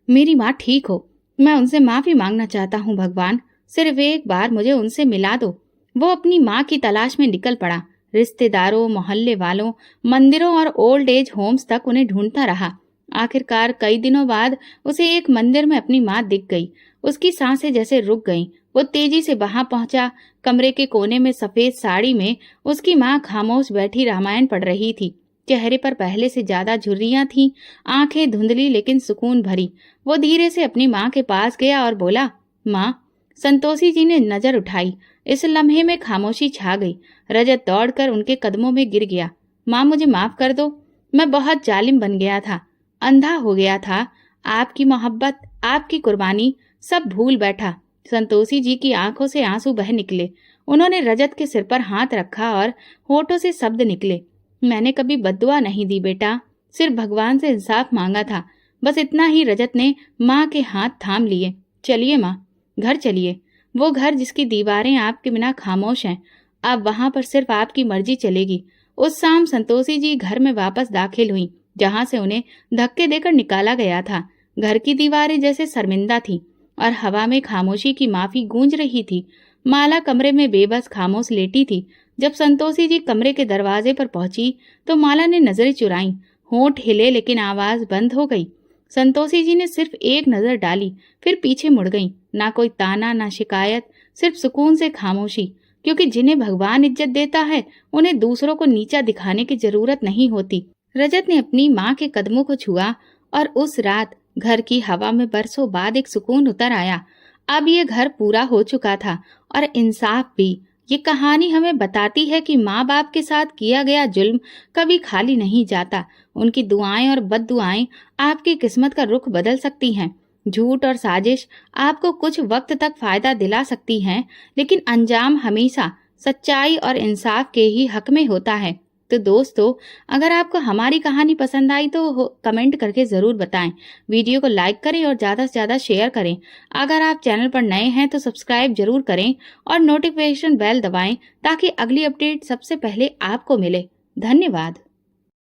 मेरी माँ ठीक हो। मैं उनसे माफी मांगना चाहता हूँ भगवान, सिर्फ एक बार मुझे उनसे मिला दो। वो अपनी माँ की तलाश में निकल पड़ा। रिश्तेदारों, मोहल्ले वालों, मंदिरों और ओल्ड एज होम्स तक उन्हें ढूंढता रहा। आखिरकार कई दिनों बाद उसे एक मंदिर में अपनी माँ दिख गई। उसकी सांसें जैसे रुक गईं। वो तेजी से वहां पहुंचा। कमरे के कोने में सफेद साड़ी में उसकी माँ खामोश बैठी रामायण पढ़ रही थी। चेहरे पर पहले से ज्यादा झुर्रियां थीं, आंखें धुंधली लेकिन सुकून भरी। वो धीरे से अपनी माँ के पास गया और बोला, माँ। संतोषी जी ने नजर उठाई। इस लम्हे में खामोशी छा गई। रजत दौड़कर उनके कदमों में गिर गया। माँ, मुझे माफ कर दो। मैं बहुत जालिम बन गया था, अंधा हो गया था। आपकी मोहब्बत, आपकी कुर्बानी सब भूल बैठा। संतोषी जी की आंखों से आंसू बह निकले। उन्होंने रजत के सिर पर हाथ रखा और होठों से शब्द निकले, मैंने कभी बद्दुआ नहीं दी बेटा, सिर्फ भगवान से इंसाफ मांगा था, बस इतना ही। रजत ने माँ के हाथ थाम लिए। चलिए माँ, घर चलिए। वो घर जिसकी दीवारें आपके बिना खामोश हैं, अब वहां पर सिर्फ आपकी मर्जी चलेगी। उस शाम संतोषी जी घर में वापस दाखिल हुई, जहां से उन्हें धक्के देकर निकाला गया था। घर की दीवारें जैसे शर्मिंदा थीं और हवा में खामोशी की माफी गूंज रही थी। माला कमरे में बेबस खामोश लेटी थी। जब संतोषी जी कमरे के दरवाजे पर पहुंची तो माला ने नजरें चुराईं। होंठ हिले लेकिन आवाज बंद हो गई। संतोषी जी ने सिर्फ एक नजर डाली, फिर पीछे मुड़ गईं। ना कोई ताना, ना शिकायत, सिर्फ सुकून से खामोशी। क्योंकि जिन्हें भगवान इज्जत देता है, उन्हें दूसरों को नीचा दिखाने की जरूरत नहीं होती। रजत ने अपनी माँ के कदमों को छुआ और उस रात घर की हवा में बरसों बाद एक सुकून उतर आया। अब ये घर पूरा हो चुका था और इंसाफ भी। ये कहानी हमें बताती है कि माँ बाप के साथ किया गया जुल्म कभी खाली नहीं जाता। उनकी दुआएं और बद्दुआएं आपकी किस्मत का रुख बदल सकती हैं। झूठ और साजिश आपको कुछ वक्त तक फायदा दिला सकती हैं, लेकिन अंजाम हमेशा सच्चाई और इंसाफ के ही हक में होता है। तो दोस्तों, अगर आपको हमारी कहानी पसंद आई तो कमेंट करके ज़रूर बताएं। वीडियो को लाइक करें और ज़्यादा से ज़्यादा शेयर करें। अगर आप चैनल पर नए हैं तो सब्सक्राइब जरूर करें और नोटिफिकेशन बेल दबाएं ताकि अगली अपडेट सबसे पहले आपको मिले। धन्यवाद।